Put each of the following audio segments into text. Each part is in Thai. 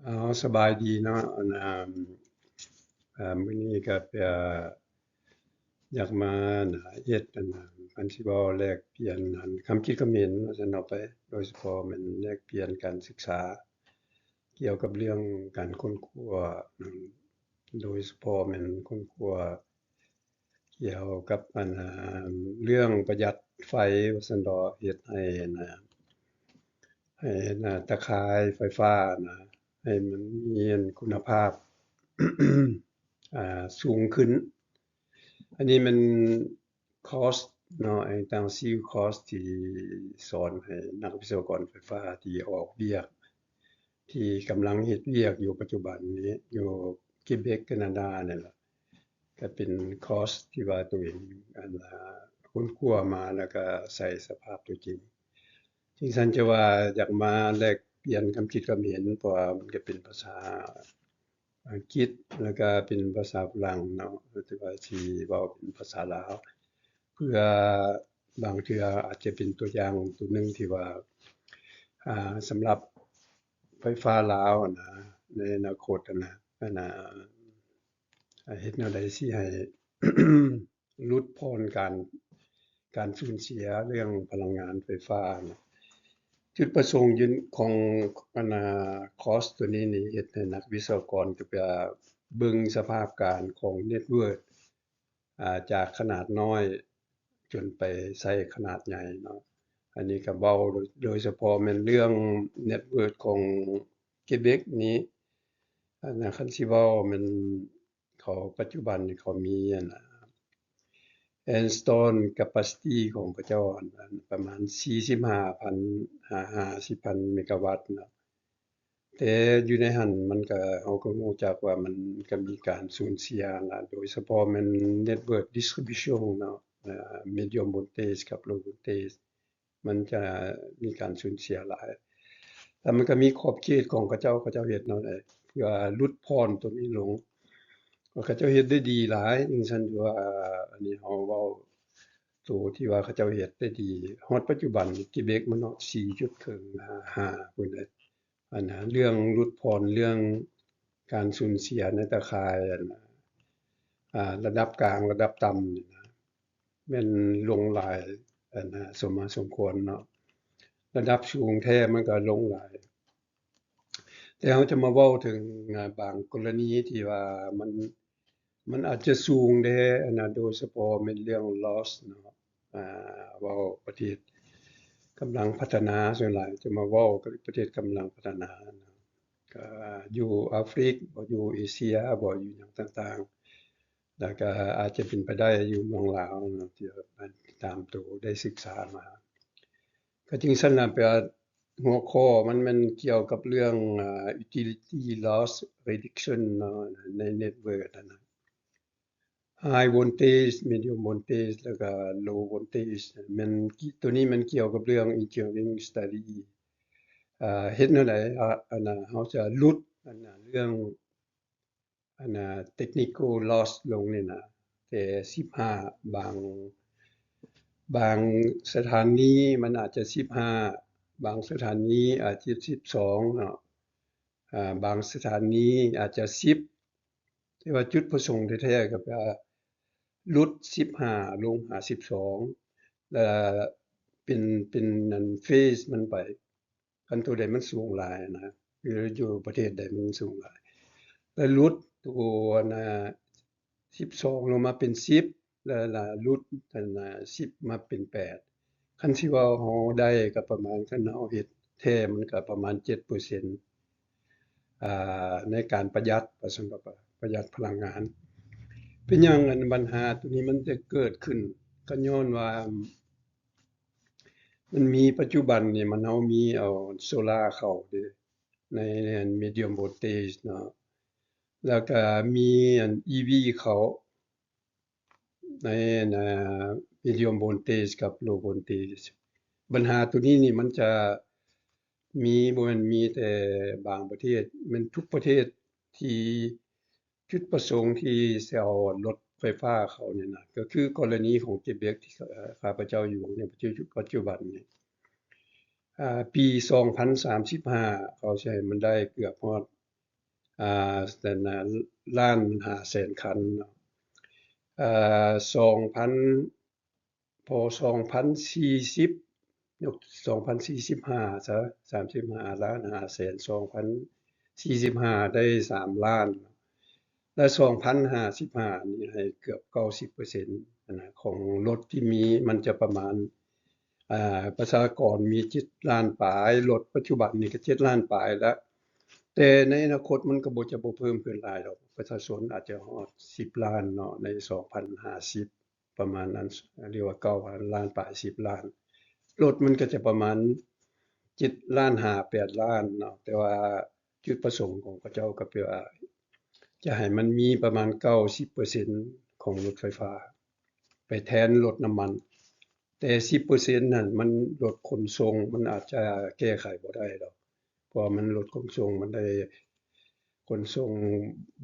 อ๋อสบายดีเนาะมื้อนี้ก็อยากมาเฮ็ดอันสิเว้าแลกเปลี่ยนความคิดความเห็นว่าซั่นเนาะไปโดยเฉพาะแม่นแลกเปลี่ยนการศึกษาเกี่ยวกับเรื่องการค้นคว้าโดยเฉพาะแม่นค้นคว้าเกี่ยวกับเรื่องประหยัดไฟว่าซั่นดอกเฮ็ดให้ตะข่ายไฟฟ้าให้มันมีคุณภาพ สูงขึ้นอันนี้มันคอสต์เนาะintensive cost ที่สอนให้นักวิศวกรไฟฟ้าที่ออกเวียกที่กำลังเฮ็ดเวียกอยู่ปัจจุบันนี้อยู่เกเบ็กแคนาดาเนี่ยล่ะก็เป็นคอสต์ที่ว่าตัวเองค้นคว้ามาแล้วก็ใส่สภาพตัวจริงจริงซั่นจะว่าอยากมาแลกเปลี่ยนความคิดความเห็นเพราะว่ามันก็เป็นภาษาอังกฤษแล้วก็เป็นภาษาฝรั่งเนาะหรือว่าสิเว้าเป็นภาษาลาวเพื่อบางเทื่ออาจจะเป็นตัวอย่างตัวหนึ่งที่ว่าสำหรับไฟฟ้าลาวในอนาคตเฮ็ดแนวใดสิให้ลดพ้นการสูญเสียเรื่องพลังงานไฟฟ้าจุดประสงค์ของคอร์สตัวนี้นี่เฮ็ดให้นักวิศวกรก็เบิ่งสภาพการของเน็ตเวิร์กจากขนาดน้อยจนไปใช้ขนาดใหญ่เนาะอันนี้ก็เว้าโดยเฉพาะแม่นเรื่องเน็ตเวิร์กของเกเบ็กนี้คันสิเว้าแม่นเขาปัจจุบันนี่เขามีinstall capacity ของเขาเจ้าประมาณ50,000 เมกะวัตต์เนาะแต่อยู่ในหั้นมันก็เราก็รู้จักว่ามันก็มีการสูญเสียโดยเฉพาะแม่น network distribution เนาะmedium voltage กับ low voltage มันจะมีการสูญเสียหลายแต่มันก็มีขอบเขตของเขาเจ้าเฮ็ดแนวใดเพื่อลดพรตัวนี้ลงเขาเจ้าเฮ็ดได้ดีหลายจังซั่นที่ว่าอันนี้เราเว้าตัวที่ว่าเขาเจ้าเฮ็ดได้ดีฮอดปัจจุบันเกเบ็กมันเนาะ4.5พุ่นน่ะเรื่องลดพรเรื่องการสูญเสียในตะข่ายระดับกลางระดับต่ำนี่นะแม่นลงหลายสมมาสมควรเนาะระดับสูงแท้มันก็ลงหลายแต่เราจะมาเว้าถึงบางกรณีที่ว่ามันอาจจะสูงแท้โดยเฉพาะแม่นเรื่อง loss เนาะเว้าประเทศกำลังพัฒนาส่วนหลายจะมาเว้ากับประเทศกำลังพัฒนาก็อยู่แอฟริกบ่อยู่เอเชียบ่อยู่หยังต่างๆแล้วก็อาจจะเป็นไปได้อยู่เมืองลาวที่ตามตัวได้ศึกษามาก็จริงซั่นน่ะแปลว่าหัวข้อมันเกี่ยวกับเรื่องutility loss reduction เนาะในเน็ตเวิร์กนะ High voltage medium voltage แล้วก็ low voltage มันตัวนี้มันเกี่ยวกับเรื่อง engineering study เฮ็ดแนวใดเราจะลดเรื่องtechnical loss ลงนี่นะแต่15บางสถานีมันอาจจะ15บางสถานีอาจจะ12เนาะบางสถานีอาจจะ10แต่ว่าจุดประสงค์แท้ๆก็ลด15ลง52แล้วเป็นเฟซมันไปคันตัวใดมันสูงหลายนะคืออยู่ประเทศใดมันสูงหลายแล้วลดตัว12ลงมาเป็น10แล้วลด10มาเป็น8คันสิเว้าเราได้ก็ประมาณคันเราเฮ็ดแท้มันก็ประมาณ7%ในการประหยัดว่าซั่นประหยัดพลังงานเป็นหยังปัญหาตัวนี้มันจะเกิดขึ้นก็ย้อนว่ามันมีปัจจุบันนี่เรามีเอาโซลาร์เข้าเด้ในmedium voltage เนาะแล้วก็มีEV เข้าในmedium voltage กับ low voltage ปัญหาตัวนี้นี่มันจะมีบ่แม่นมีแต่บางประเทศมันทุกประเทศที่จุดประสงค์ที่สิเอารถไฟฟ้าเข้านี่นะก็คือกรณีของเกเบ็กที่ข้าพเจ้าอยู่ในปัจจุบันนี้ปี2035เขาสิให้มันได้เกือบฮอด แต่น่ะล้าน500,000 คันเนาะ2,000พอ2040ยก2045ซะ35,500,000 2045ได้3,000,000และ2055นี่ให้เกือบ 90% นะของรถที่มีมันจะประมาณประชากรมี7,000,000ปลายรถปัจจุบันนี้ก็7,000,000ปลายแล้วแต่ในอนาคตมันก็จะบ่เพิ่มขึ้นหลายดอกประชาชนอาจจะฮอด10,000,000เนาะใน2050ประมาณนั้นเรียกว่า9,000,000ปลาย10,000,000รถมันก็จะประมาณ7,500,000 8,000,000เนาะแต่ว่าจุดประสงค์ของเขาเจ้าก็เพื่อจะให้มันมีประมาณ 90% ของรถไฟฟ้าไปแทนรถน้ำมันแต่10%นั่นมันรถขนส่งมันอาจจะแก้ไขบ่ได้ดอกเพราะมันรถขนส่งมันได้ขนส่ง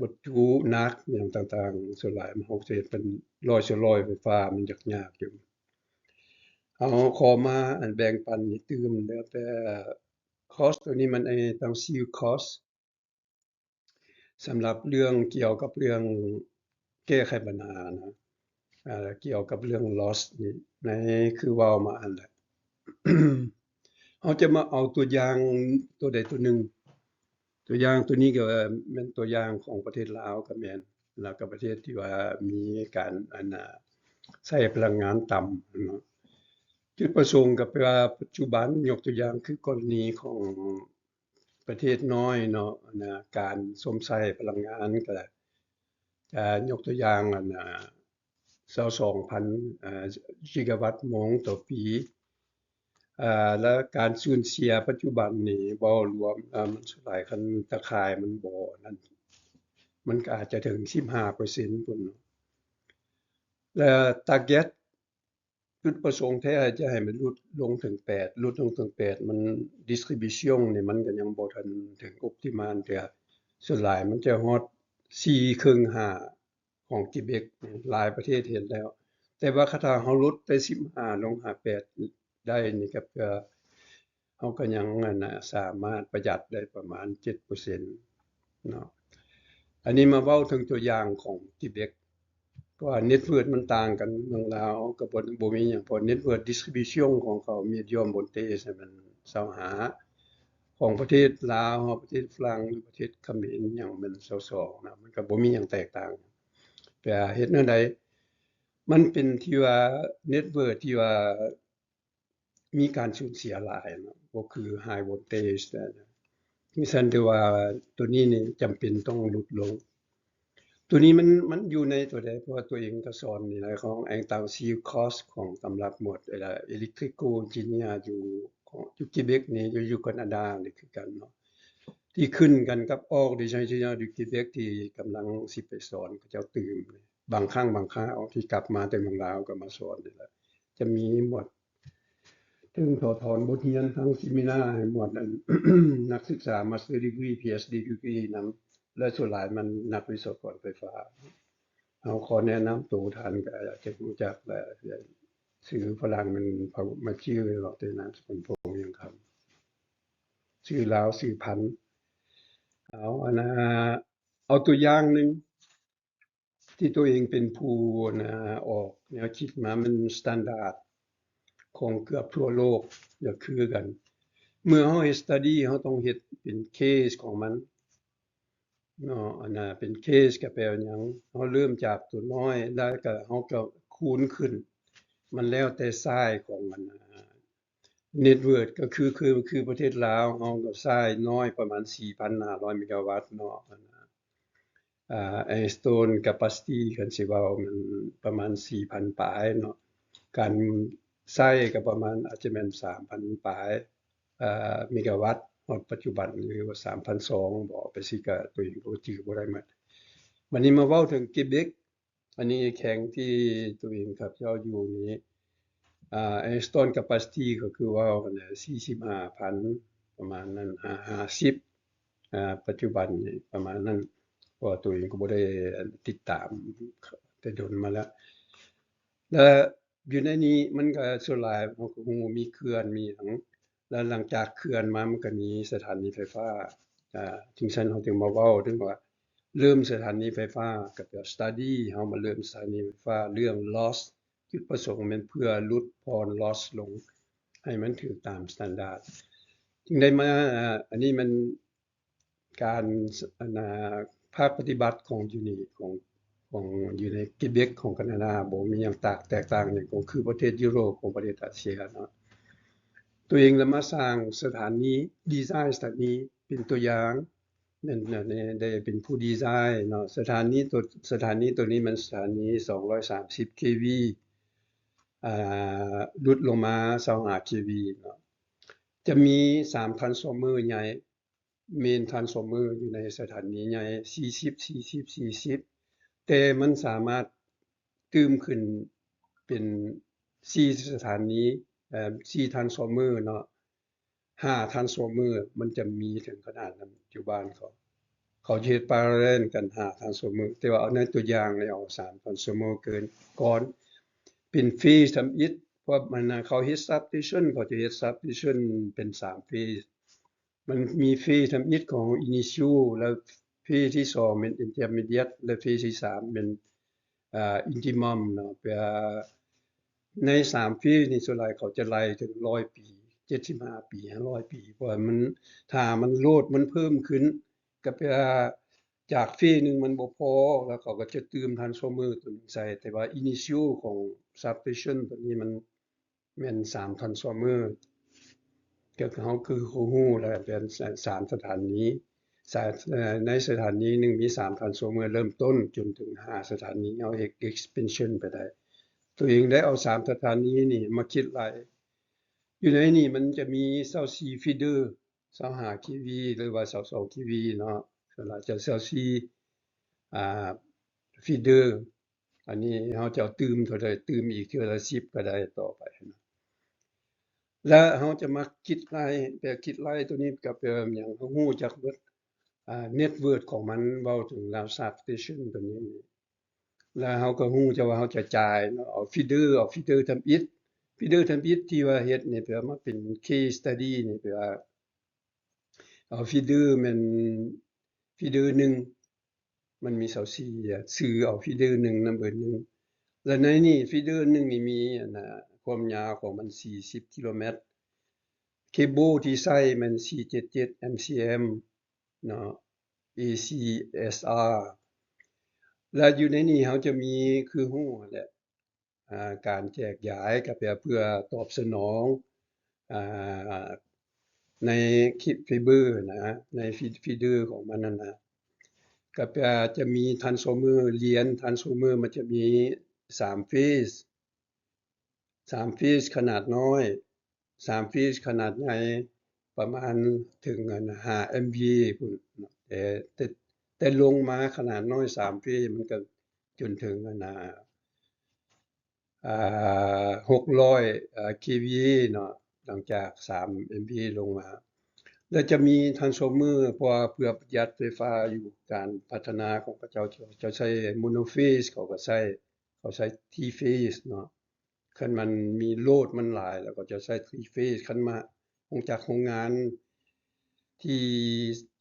วัตถุหนักหยังต่างๆส่วนหลายมันก็สิเฮ็ดเป็น100%ไฟฟ้ามันยากอยู่เอาขอมาอันแบ่งปันนี่ตื่มแล้วแต่คอสตัวนี้มันตั้ง4คอสสำหรับเรื่องเกี่ยวกับเรื่องแก้ไขปัญหานะเกี่ยวกับเรื่อง loss นี่ในคือเว้ามาอันแหละ เราจะมาเอาตัวอย่างตัวใดตัวหนึ่งตัวอย่างตัวนี้ก็แม่นตัวอย่างของประเทศลาวก็แม่นแล้วก็ประเทศที่ว่ามีการใช้พลังงานต่ำเนาะจุดประสงค์ก็แปลว่าปัจจุบันยกตัวอย่างคือกรณีของประเทศน้อยเนาะการสมใช้พลังงานก็ยกตัวอย่าง22,000กิกะวัตต์โมงต่อปีและการสูญเสียปัจจุบันนี้บ่รวมมันหลายคันตะข่ายมันบ่นั่นมันก็อาจจะถึง 15% พุ่นเนาะและ target จุดประสงค์แท้จะให้มันลดลงถึง8ลดลงถึง8มัน distribution นี่มันก็ยังบ่ทันถึง optimal เทื่อส่วนหลายมันจะฮอด4ครึ่ง5ของกิเบกหลายประเทศเห็นแล้ว แต่ว่าถ้าเราลดไป15ลง8ได้นี่ก็เราก็ยังสามารถประหยัดได้ประมาณ 7% เนาะอันนี้มาเว้าถึงตัวอย่างของทิเบกเพราะว่าเน็ตเวิร์กมันต่างกันเมืองลาวก็บ่มีหยังเพราะเน็ตเวิร์ก distribution ของเขา medium voltage มัน25ของประเทศลาวประเทศฝรั่งหรือประเทศเขมรหยังมัน22นะมันก็บ่มีหยังแตกต่างแต่เฮ็ดแนวใดมันเป็นที่ว่าเน็ตเวิร์กที่ว่ามีการสูญเสียหลายเนาะบ่คือ high voltage มีซั่นแต่ว่าตัวนี้นี่จำเป็นต้องลดลงตัวนี้มันอยู่ในตัวใดเพราะว่าตัวเองก็สอนนี่แหละของ Antal-Seal Course ของสำหรับหมวดElectrical Engineer อยู่ Quebec นี่อยู่แคนาดานี่คือกันเนาะที่ขึ้นกันกับ Hors des Ingénieurs du Québec ที่กำลังสิไปสอนเขาเจ้าตื่มบางครั้งบางคราวที่กลับมาแต่เมืองลาวก็มาสอนนี่แหละจะมีหมวดถึงถอดถอนบทเรียนทั้งเซมินาให้หมวดนั้น นักศึกษา Master Degree PhD Degree นำและส่วนหลายมันนักวิศวกรไฟฟ้าเอาขอแนะนำตัวท่านก็อยากจะรู้จักและชื่อฝรั่งมันมาชื่อหรอกแต่นามสกุลผมยังคำชื่อลาวชื่อพันธุ์เอาเอาตัวอย่างหนึ่งที่ตัวเองเป็นผู้ออกแนวคิดมามันสแตนดาร์ดของเกือบทั่วโลกอย่าคือกันเมื่อเราเฮ็ด study เราต้องเฮ็ดเป็นเคสของมันเนาะเป็นเคสก็แปลว่าหยังเราเริ่มจากตัวน้อยแล้วก็เราก็คูณขึ้นมันแล้วแต่ไซซ์ของมันเน็ตเวิร์กก็คือประเทศลาวเราก็ใช้น้อยประมาณ 4,500 เมกะวัตต์เนาะinstall capacity คันสิเว้ามันประมาณ 4,000 ปลายเนาะการใช้ก็ประมาณอาจจะแม่น 3,000 ปลายเมกะวัตต์ฮอดปัจจุบันหรือว่า 3,200 บ่ไปสิก็ตัวเองก็จื้อบ่ได้หมดบัดนี้มาเว้าถึง Quebec อันนี้แข่งที่ตัวเองครับเจ้าอยู่นี้install capacity ก็คือว่า45,000ประมาณนั้น50ปัจจุบันนี่ประมาณนั้นเพราะว่าตัวเองก็บ่ได้ติดตามแต่โดนมาแล้วและอยู่ในนี้มันก็ส่วนหลายเราก็ฮู้มีเขื่อนมีหยังแล้วหลังจากเขื่อนมามันก็มีสถานีไฟฟ้า ถึงฉันเขาถึงมาเว้าถึงว่าเริ่มสถานีไฟฟ้ากับ study เฮามาเริ่มสถานีไฟฟ้าเรื่อง loss จุดประสงค์แม่นเพื่อลดพร loss ลงให้มันถึงตามมาตรฐานจึงได้มาอันนี้มันการภาคปฏิบัติของอยู่นี่ของอยู่ในกิเบกของแคนาดาบ่มีหยังแตกต่างหยังก็คือประเทศยุโรปของประเทศรัสเซียเนาะตัวเองแล้วมาสร้างสถานีดีไซน์สถานีเป็นตัวอย่างนั่นได้เป็นผู้ดีไซน์เนาะสถานีตัวนี้มันสถานี230 kV ลดลงมา25 kV เนาะจะมี3 transformer ใหญ่ main transformer อยู่ในสถานีใหญ่40 แต่มันสามารถตื้มขึ้นเป็น4สถานี4 transformer เนาะ5 transformer มันจะมีถึงขนาดนั้นอยู่บ้านเขาเฮ็ด parallel กัน5 transformer แต่ว่าเอาในตัวอย่างแล้วเอา3 transformer เกินก่อนเป็นเฟสทำอิฐเพราะมันเขาเฮ็ด substation เขาจะเฮ็ด substation เป็น3เฟสมันมีเฟสทำอิฐของ initial แล้วเฟสที่2เป็น intermediate และเฟสที่3เป็นintimum เนาะใน3เฟสนี่ส่วนหลายเขาจะไล่ถึง100 ปี75 ปี100 ปีเพราะว่ามันถ้ามันโลดมันเพิ่มขึ้นก็จากเฟสนึงมันบ่พอแล้วเขาก็จะเติม transformer ตัวนึงใส่แต่ว่า initial ของ substation ตัวนี้มันแม่น3 transformer ก็เขาคือฮู้แล้วเป็น3สถานีในสถานีหนึ่งมี3 transformer เริ่มต้นจนถึง5สถานีเอา expansion ไปได้ตัวเองได้เอา3สถานีนี่มาคิดไว้อยู่ในนี่มันจะมี24 feeder 25 kV หรือว่า22 kV เนาะส่วนหลายจะ24feeder อันนี้เฮาจะเอาตืมเท่าใดตืมอีกเทื่อละ10ก็ได้ต่อไปนะแล้วเฮาจะมาคิดรายตัวนี้กับหยังฮู้จักเบิดเน็ตเวิร์กของมันเว้าถึงแล้ว substation ตัวนี้แล้วเฮาก็ฮู้จักว่าเฮาจะจ่ายเนาะเอาfeeder ทำอิฐfeeder ทำอิฐที่ว่าเฮ็ดนี่เพื่อมาเป็น case study นี่เพื่อเอาfeeder แม่นfeeder 1มันมี24ซื้อเอาfeeder 1 number 1แล้วในนี่feeder 1นี่มีความยาวของมัน40 กิโลเมตรเคเบิลที่ใช้มัน477 MCM เนาะ ACSR แล้วอยู่ในนี้เขาจะมีคือฮู้แหละการแจกย้ายก็เพื่อตอบสนองในคลิปไฟเบอร์นะในฟีเดอร์ของมันนั่นนะก็จะมี transformer เหรียญ transformer มันจะมี3เฟส3เฟสขนาดน้อย3เฟสขนาดใหญ่ประมาณถึง5 MVA พุ่นแต่ลงมาขนาดน้อย3เฟสมันก็จนถึง600 kVA เนาะหลังจาก3 MVA ลงมาแล้วจะมี transformer เพราะว่าเพื่อประหยัดไฟฟ้าอยู่การพัฒนาของเขาเจ้าจะใช้ monophase เขาก็ใช้ 3-phase เนาะคันมันมีโลดมันหลายแล้วก็จะใช้ 3-phase คันมาจากโรงงานที่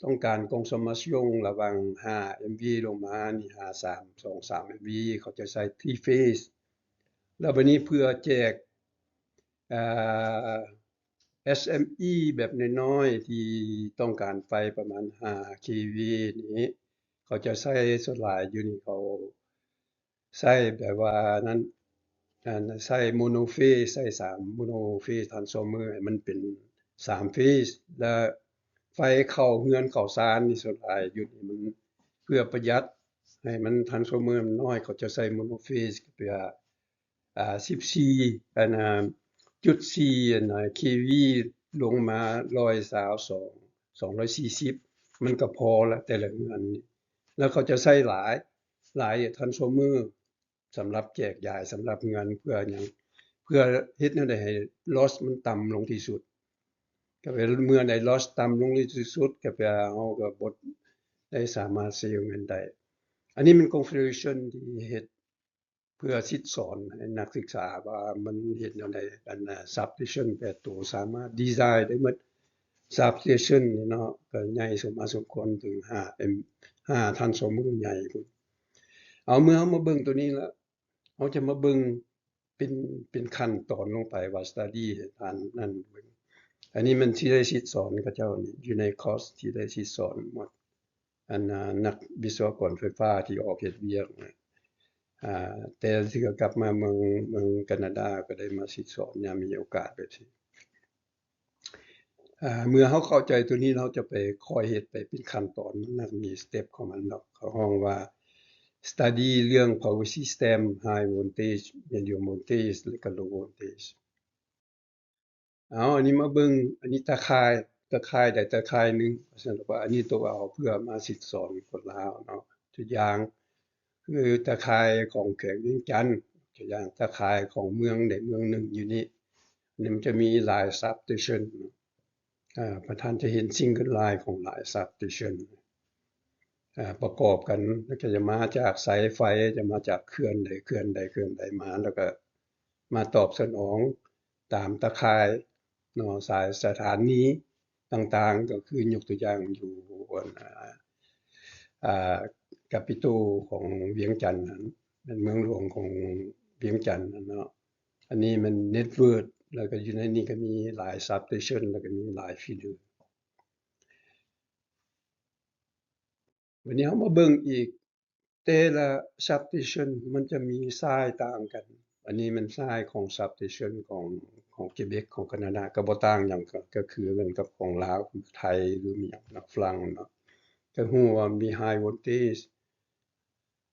ต้องการ consommation ระหว่าง5 MVA ลงมานี่23 MVA เขาจะใช้ 3-phase แล้วบัดนี้เพื่อแจกSME แบบน้อยๆที่ต้องการไฟประมาณ5 kV นี้เขาจะใช้ส่วนหลายอยู่นี่เขาใช้แบบว่านั้นใช้ monophase ใช้3 monophase transformer ให้มันเป็น3 phase แล้วไฟเข้าเรือนเข้าศาลนี่ส่วนหลายอยู่นี่มันเพื่อประหยัดให้มัน transformer มันน้อยเขาจะใช้ monophase เพื่อ14จุด4 kV ลงมา122 240มันก็พอแล้วแต่ละเรือนนี่แล้วเขาจะใช้หลาย transformer สำหรับแจกจ่ายสำหรับเงินเพื่อหยังเพื่อเฮ็ดแนวใดให้ loss มันต่ำลงที่สุดก็เมื่อใด loss ต่ำลงที่สุดก็เฮาก็บ่ได้สามารถเซลล์เงินได้อันนี้มัน configuration ที่เฮ็ดเพื่อสิสอนให้นักศึกษาว่ามันเฮ็ดแนวใดsubstation 8ตัวสามารถดีไซน์ได้หมด substation นี่เนาะก็ใหญ่สมมาสมควรถึง5 transformer ใหญ่พุ่นเอาเมื่อเฮามาเบิ่งตัวนี้แล้วเฮาจะมาเบิ่งเป็นขั้นตอนลงไปว่า study อันนั้นเบิ่งอันนี้มันที่ได้สิสอนเขาเจ้านี่อยู่ในคอร์สที่ได้สิสอนหมดอันนักวิศวกรไฟฟ้าที่ออกเฮ็ดเวียกนะแต่ที่ก็กลับมาเมืองแคนาดาก็ได้มาสิสอนยามมีโอกาสแบบนี้เมื่อเฮาเข้าใจตัวนี้เราจะไปค่อยเฮ็ดไปเป็นขั้นตอนมันมีสเต็ปของมันดอกเขาฮ้องว่า study เรื่อง power system high voltage medium voltage และก็ low voltage อันนี้มาเบิ่งอันนี้ตะข่ายได้ตะข่ายหนึ่งฉะนั้นว่าอันนี้ตัวเอาเพื่อมาสิสอนคนลาวเนาะตัวอย่างคือตะข่ายของแขวงเวียงจันทน์ตัวอย่างตะข่ายของเมืองใดเมืองหนึ่งอยู่นี่มันจะมีหลาย substation ประธานจะเห็น single line ของหลาย substation ประกอบกันแล้วก็จะมาจากสายไฟจะมาจากเขื่อนใดมาแล้วก็มาตอบสนองตามตะข่ายเนาะสายสถานีต่างๆก็คือยกตัวอย่างอยู่capital ของเวียงจันทน์นั้นเป็นเมืองหลวงของเวียงจันทน์เนาะอันนี้มันเน็ตเวิร์กแล้วก็อยู่ในนี้ก็มีหลาย substation แล้วก็มีหลาย feeder วันนี้เฮามาเบิ่งอีกแต่ละ substation มันจะมีทรายต่างกันอันนี้มันทรายของ substation ของเกเบ็กของแคนาดาก็บ่ต่างหยังก็คือกันกับของลาวคือไทยหรือมีหยังเนาะฝรั่งเนาะก็ฮู้ว่ามี high voltage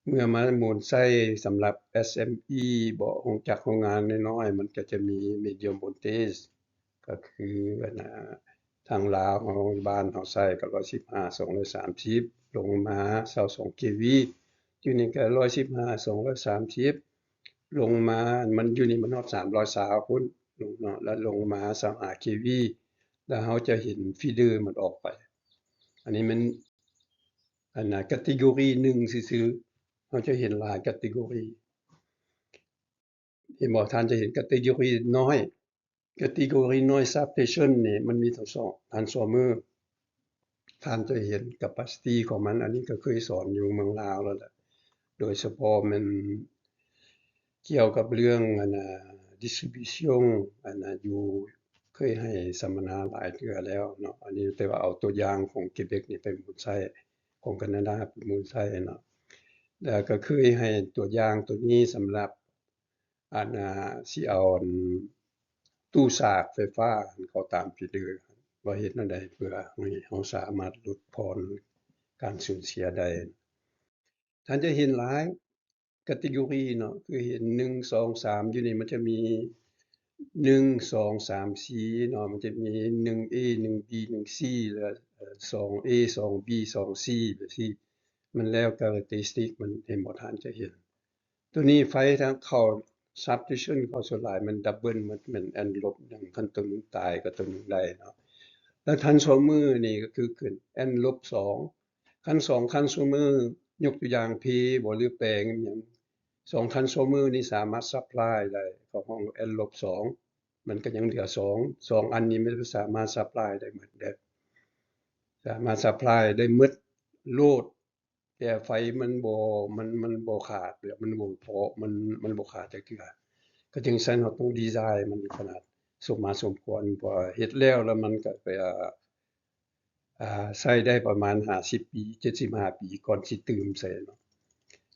เมื่อมาหมุนใช้สำหรับ SME บ่โรงจักรโรงงานน้อยๆมันก็จะมี medium voltage ก็คือทางลาวเฮาบ้านเฮาใช้ก็115 230ลงมา22 kV อยู่นี่ก็115 230ลงมามันอยู่นี่มันฮอด320พุ่นเนาะแล้วลงมา25 kV แล้วเฮาจะเห็นฟีเดอร์มันออกไปอันนี้มันcategory 1ซื่อๆเฮาจะเห็นหลาย category เห็นบ่ท่านจะเห็น category น้อย category น้อย substation นี่มันมีทั้ง2 transformer ท่านจะเห็น capacity ของมันอันนี้ก็เคยสอนอยู่เมืองลาวแล้วแหละโดยเฉพาะมันเกี่ยวกับเรื่องdistribution อยู่เคยให้สัมมนาหลายเทื่อแล้วเนาะอันนี้แต่ว่าเอาตัวอย่างของเกเบ็กนี่ไปหมุนใช้ของแคนาดาไปหมุนใช้เนาะแล้วก็เคยให้ตัวอย่างตัวนี้สำหรับสิเอาตู้สากไฟฟ้าเข้าตามฟีเดอร์ว่าเฮ็ดแนวใดเพื่อให้เฮาสามารถลดพรการสูญเสียได้ท่านจะเห็นหลาย category เนาะคือเห็น1 2 3อยู่นี่มันจะมี1 2 3 4เนาะมันจะมี 1A 1B 1C แล้ว2A 2B 2C แบบนี้มันแล้ว characteristic มันเห็นบ่ท่านจะเห็นตัวนี้ไฟทางเข้า substation เข้าส่วนหลายมันดับเบิลมันแอนด์ลบอย่างคันตัวนึงตายก็ตัวนึงได้เนาะแล้ว transformer นี่ก็คือขึ้นแอนด์ลบ2คัน2 transformer ยกตัวอย่าง P บ่หรือแปลงหยัง2 transformer นี่สามารถ supply ได้เข้าห้อง N ลบ2มันก็ยังเหลือ2อันนี้มันสามารถ supply ได้หมดเด้สามารถ supply ได้หมดโลดแต่ไฟมันบ่ขาดแบบมันบ่พอมันบ่ขาดจักเทื่อก็จึงซั่นเราต้องดีไซน์มันขนาดสมมาสมควรพอเฮ็ดแล้วมันก็ไปใช้ได้ประมาณ50ปี75ปีก่อนสิตืมใส่เนาะ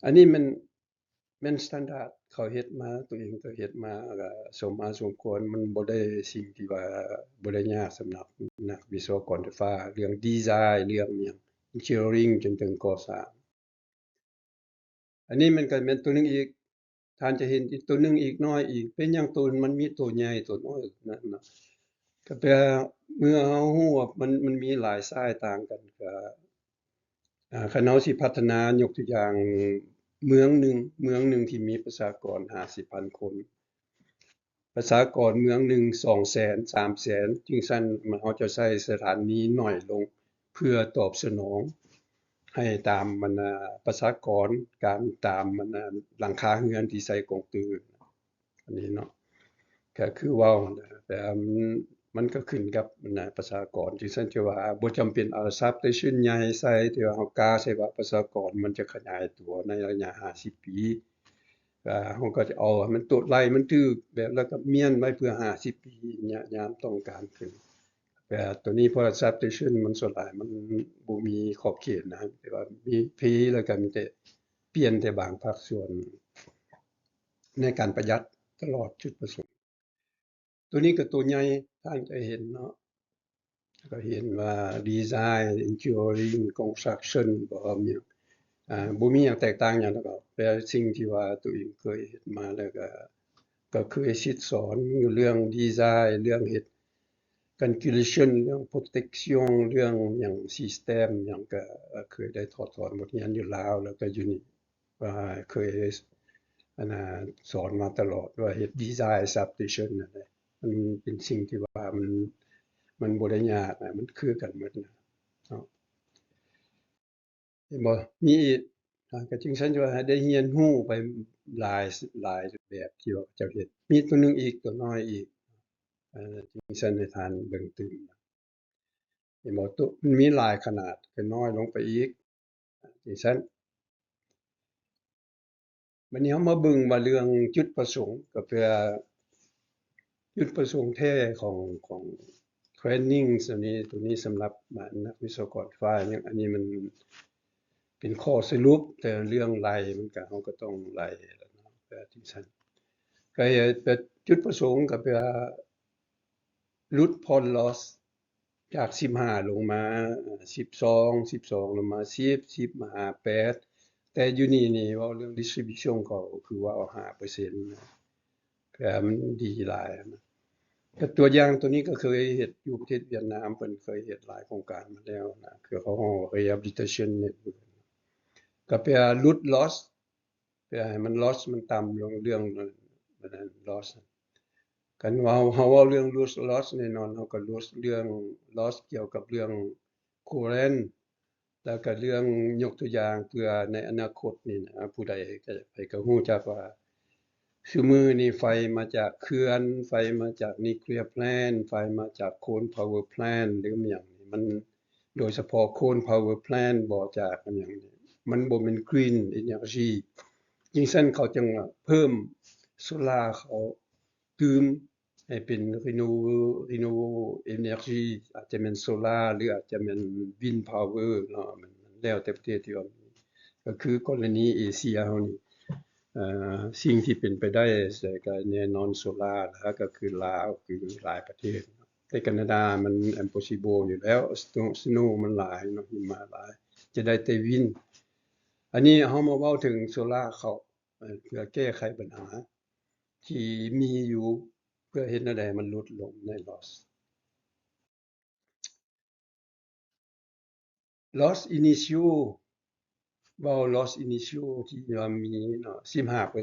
อันนี้มันสแตนดาร์ดเขาเฮ็ดมาตัวเองก็เฮ็ดมาก็สมมาสมควรมันบ่ได้สิ่งที่ว่าบ่ได้ยากสำหรับนักวิศวกรไฟฟ้าเรื่องดีไซน์เรื่องหยัง engineering จนถึงก่อสร้างอันนี้มันก็แม่นตัวหนึ่งอีกท่านจะเห็นอีกตัวหนึ่งอีกน้อยอีกเป็นหยังตัวมันมีตัวใหญ่ตัวน้อยนั่นน่ะก็แปลเมื่อเรารู้ว่ามันมีหลายสายต่างกันก็คันเราสิพัฒนายกตัวอย่างเมืองหนึ่งที่มีประชากร50,000คนประชากรเมืองหนึ่ง200,000 300,000จึงซั่นเราจะใช้สถานีน้อยลงเพื่อตอบสนองให้ตามประชากรการตามหลังคาเรือนที่ใส่กงตืออันนี้เนาะก็คือเว้านั่นแหละแต่ มันก็ขึ้นกับประชากรที่ซั่นที่ว่าบ่จำเป็นเอาทรัพย์ได้ชิ้นใหญ่ใส่ที่ว่าเฮากาใส่ว่าประชากรมันจะขยายตัวในระยะ50 ปีเฮาก็จะเอาให้มันโตดไล่มันถูกแบบแล้วก็เมียนไว้เพื่อ50 ปียามต้องการขึ้นแต่ตัวนี้พอ adaptation มันส่วนหลายมันบ่มีขอบเขตนะครับแต่ว่ามีพีแล้วก็มีแต่เปลี่ยนแต่บางภาคส่วนในการประหยัดตลอดจุดประสงค์ตัวนี้ก็ตัวใหญ่ท่านจะเห็นเนาะก็เห็นว่า design engineering construction บ่มีบ่มีหยังแตกต่างหยังแล้วก็แต่สิ่งที่ว่าตัวเองเคยเฮ็ดมาแล้วก็เคยสิสอนเรื่องดีไซน์เรื่องเฮ็ด calculation เรื่อง protection เรื่องหยัง system หยังก็เคยได้ถอดถอนบทเรียนอยู่ลาวแล้วก็อยู่นี่ว่าเคยสอนมาตลอดว่าเฮ็ด design substation นั่นแหละมันเป็นสิ่งที่ว่ามันบ่ได้ยากมันคือกันหมดนะเนาะเห็นบ่มีอีกก็จึงฉันว่าได้เรียนรู้ไปหลายแบบที่ว่าเจ้าเฮ็ดมีตัวหนึงอีกตัวน้อยอีกจึงฉันให้ทานเบิ่งตื่นเห็นบ่ตัวมันมีหลายขนาดก็น้อยลงไปอีกจึงฉันบัดนี้เฮามาเบิ่งว่าเรื่องจุดประสงค์ก็เพื่อจุดประสงค์แท้ของเทรนนิงตัวนี้สำหรับนักวิศวกรไฟฟ้าเนี่ยอันนี้มันเป็นข้อสรุปแต่เรื่องไล่มันก็เฮาก็ต้องไล่แล้วเนาะแบบที่ซั่นก็แต่จุดประสงค์ก็เพื่อลดพล loss จาก15ลงมา12ลงมา10 10มาหา8แต่อยู่นี่เว้าเรื่อง distribution ก็คือว่าเอา5%นะก็มันดีหลายนะก็ตัวอย่างตัวนี้ก็เคยเฮ็ดอยู่ประเทศเวียดนามเพิ่นเคยเฮ็ดหลายโครงการมาแล้วนะคือเขาฮ้อ rehabilitation network ก็เพื่อลด loss เพื่อให้มัน loss มันต่ำลงเรื่องนั้น loss กันว่าเฮาเว้าเรื่อง loss แน่นอนเฮาก็ เรื่อง loss เกี่ยวกับเรื่อง current แล้วก็เรื่องยกตัวอย่างเพื่อในอนาคตนี่นะผู้ใดก็ฮู้จักว่าซุมื้อนี้ไฟมาจากเขื่อนไฟมาจาก nuclear plant ไฟมาจาก coal power plant หรืออิหยังนี่มันโดยเฉพาะ coal power plant บ่จากอิหยังนี่มันบ่แม่น green energy จังซั่นเขาจึงว่าเพิ่มโซลาร์เขาตื่มให้เป็น renewable energy อาจจะแม่นโซลาร์หรืออาจจะแม่น wind power เนาะมันแล้วแต่ประเทศที่ว่าก็คือกรณีเอเชียเฮานี่สิ่งที่เป็นไปได้ก็แน่นอนโซลาร์แล้วก็คือลาวคือหลายประเทศแต่แคนาดามัน impossible อยู่แล้ว snow มันหลายเนาะหิมะหลายจะได้แต่ wind อันนี้เฮามาเว้าถึงโซลาร์เขาเพื่อแก้ไขปัญหาที่มีอยู่เพื่อเฮ็ดแนวใดมันลดลงใน loss initio เว้า loss initio ที่ว่ามีเนาะ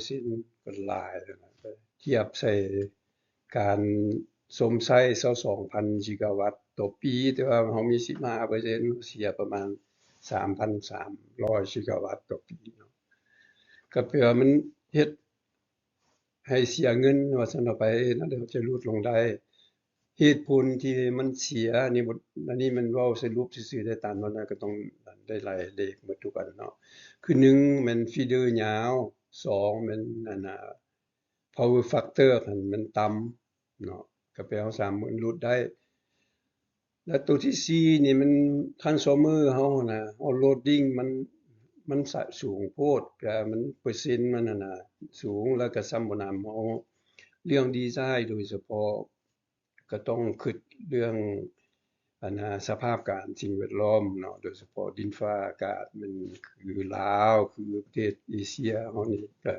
15%ก็หลายแล้วนะเทียบใส่การสมใช้22,000กิกะวัตต์ต่อปีแต่ว่าเฮามี15%เสียประมาณ 3,300 กิกะวัตต์ต่อปีเนาะก็เพื่อมันเฮ็ดให้เสียเงินว่าซั่นเอาไปนั่นเดี๋ยวจะลดลงได้เหตุผลที่มันเสียนี่บ่อันนี้มันเว้าสรุปซื่อๆได้ตามนั้นก็ต้องได้รายเลขหมดทุกอันเนาะคือ1แม่นฟีเดอร์ยาว2แม่นpower factor หั้นมันต่ำเนาะก็แปลว่าสามารถลดได้แล้วตัวที่4นี่มัน transformer เฮาน่ะเฮา loading มันสูงโพดก็มันเปอร์เซ็นต์มันน่ะสูงแล้วก็ซ้ำบ่นำเฮาเรื่องดีไซน์โดยเฉพาะก็ต้องคิดเรื่องสภาพการสิ่งแวดล้อมเนาะโดยเฉพาะดินฟ้าอากาศมันคือลาวคือประเทศเอเชียเฮานี่ก็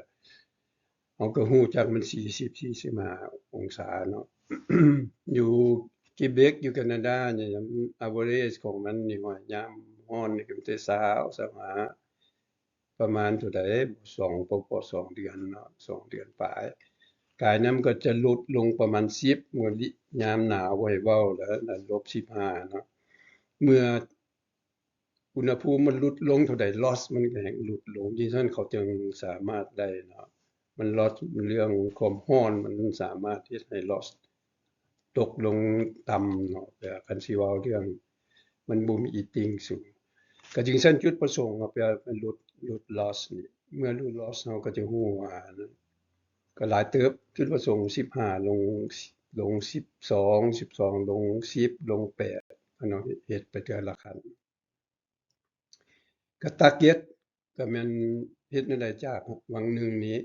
เฮาก็ฮู้จักมัน40-45องศาเนาะ อยู่กิเบกอยู่แคนาดาเนี่ยaverage ของมันนี่ว่ายามร้อนนี่ก็มีแต่20-25ประมาณเท่าใดพอ2เดือนเนาะ2เดือนปลายกายน้ำก็จะลดลงประมาณ10เมื่อยามหนาวบ่ให้เว้าแล้ว-15เนาะเมื่ออุณหภูมิมันลดลงเท่าใด loss มันก็แฮ่งลดลงดิฉันเขาจึงสามารถได้เนาะมัน loss เรื่องความร้อนมันสามารถเฮ็ดให้ loss ตกลงต่ำเนาะแต่คันสิเว้าเรื่องมันบ่มีอีติ่งสูงก็จึงซั่นจุดประสงค์เพื่อมันลด loss นี่เมื่อลด loss เราก็จะรู้ว่าก็หลายเติบจุดประสงค์15ลง12ลง10ลง8เนาะเฮ็ดไปเทื่อละขั้นก็ target ก็แม่นเฮ็ดแนวใดจากวังหนึ่งนี้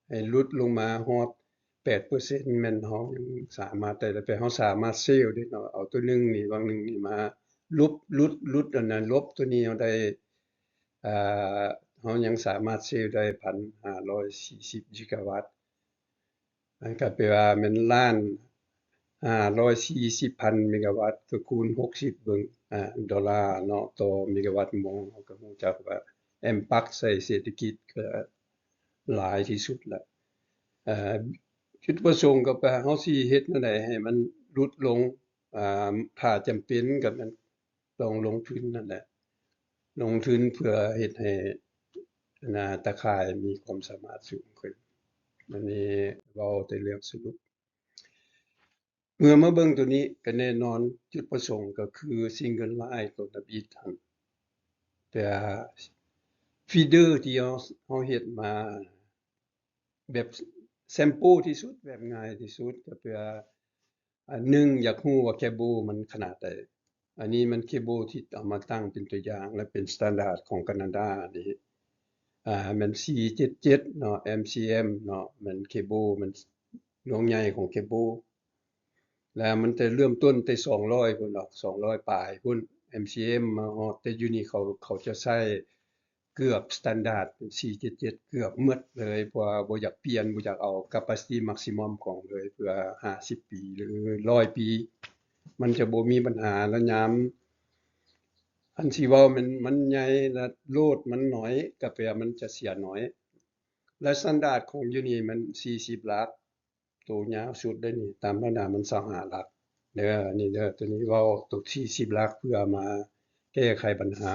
ให้หลุดลงมาฮอด8%แม่นเฮายังสามารถได้แต่เฮาสามารถเซลล์ได้เนาะเอาตัวหนึ่งนี่วังหนึ่งนี่มาลุดอันนั้นลบตัวนี้เราได้อ่าเฮายังสามารถเซลล์ได้ 1,540 กิกะวัตต์มันก็แปลว่าแม่นล้าน540,000 เมกะวัตต์ก็คูณ60เบิ่งดอลลาร์เนาะต่อเมกะวัตต์โมงเราก็รู้จักว่า impact ใส่เศรษฐกิจก็หลายที่สุดแล้วจุดประสงค์ก็แปลเฮาสิเฮ็ดแนวใดให้มันลดลงถ้าจำเป็นก็มันต้องลงทุนนั่นแหละลงทุนเพื่อเฮ็ดให้ตะข่ายมีความสามารถสูงขึ้นอันนี้เว้าแต่เรื่องสรุปเมื่อมาเบิ่งตัวนี้ก็แน่นอนจุดประสงค์ก็คือ Single Line ตัว David หั่นแต่ฟีเดอร์ที่เฮาเฮ็ดมาแบบแซมเปิลที่สุดแบบง่ายที่สุดก็เพื่อ1อยากรู้ว่าเคเบิลมันขนาดใดอันนี้มันเคเบิลที่เอามาตั้งเป็นตัวอย่างและเป็นสแตนดาร์ดของแคนาดานี่มัน477เนาะ MCM เนาะมันเคเบิลมันดวงใหญ่ของเคเบิลแล้วมันจะเริ่มต้นแต่200พุ่นดอก200ปลายพุ่น MCM มาฮอดแต่อยู่นี่เขาจะใช้เกือบสแตนดาร์ดเป็น477เกือบหมดเลยเพราะว่าบ่อยากเปลี่ยนบ่อยากเอา capacity maximum ของเลยเพื่อ50ปีหรือ100ปีมันจะบ่มีปัญหาแล้วยามอันสิเว้ามันใหญ่และโลดมันน้อยก็แปลมันจะเสียน้อยและสแตนดาร์ดของอยู่นี่มัน40ลักตัวยาวสุดได้นี่ตามธรรมดามัน25ลักเด้ออันนี้เด้อตัวนี้เว้าตัว40ลักเพื่อมาแก้ไขปัญหา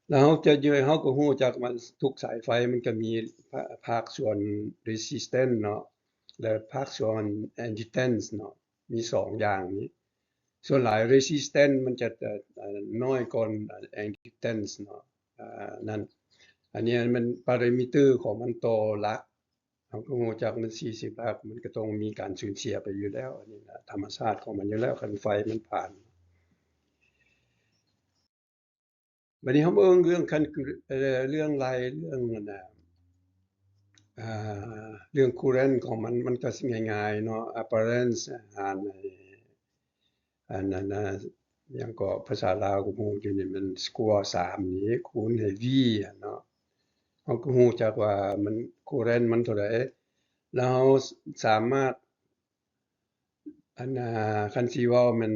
แล้วเฮาจะย่อยเฮาก็รู้จักว่าทุกสายไฟมันก็มีภาคส่วน resistance เนาะและภาคส่วน admittance เนาะมี2อย่างนี้ส่วนหลาย resistance มันจะน้อยกว่า admittance เนาะนั่นอันนี้มันพารามิเตอร์ของมันต่อลักเราก็รู้จักมัน40ลักมันก็ต้องมีการสูญเสียไปอยู่แล้วอันนี้นะธรรมชาติของมันอยู่แล้วคันไฟมันผ่านบัดนี้เฮามาเบิ่งเรื่องคันเรื่องรายเรื่องนั่นน่ะเรื่อง current ของมันก็สิง่ายๆเนาะ apparent อันนั้นน่ะหยังก็ภาษาลาวก็ฮู้อยู่นี่มันสกวาร์3นี่คูณให้ v อะเนาะเฮาก็ฮู้จักว่ามัน current มันเท่าใดแล้วเราสามารถคันสิเว้ามัน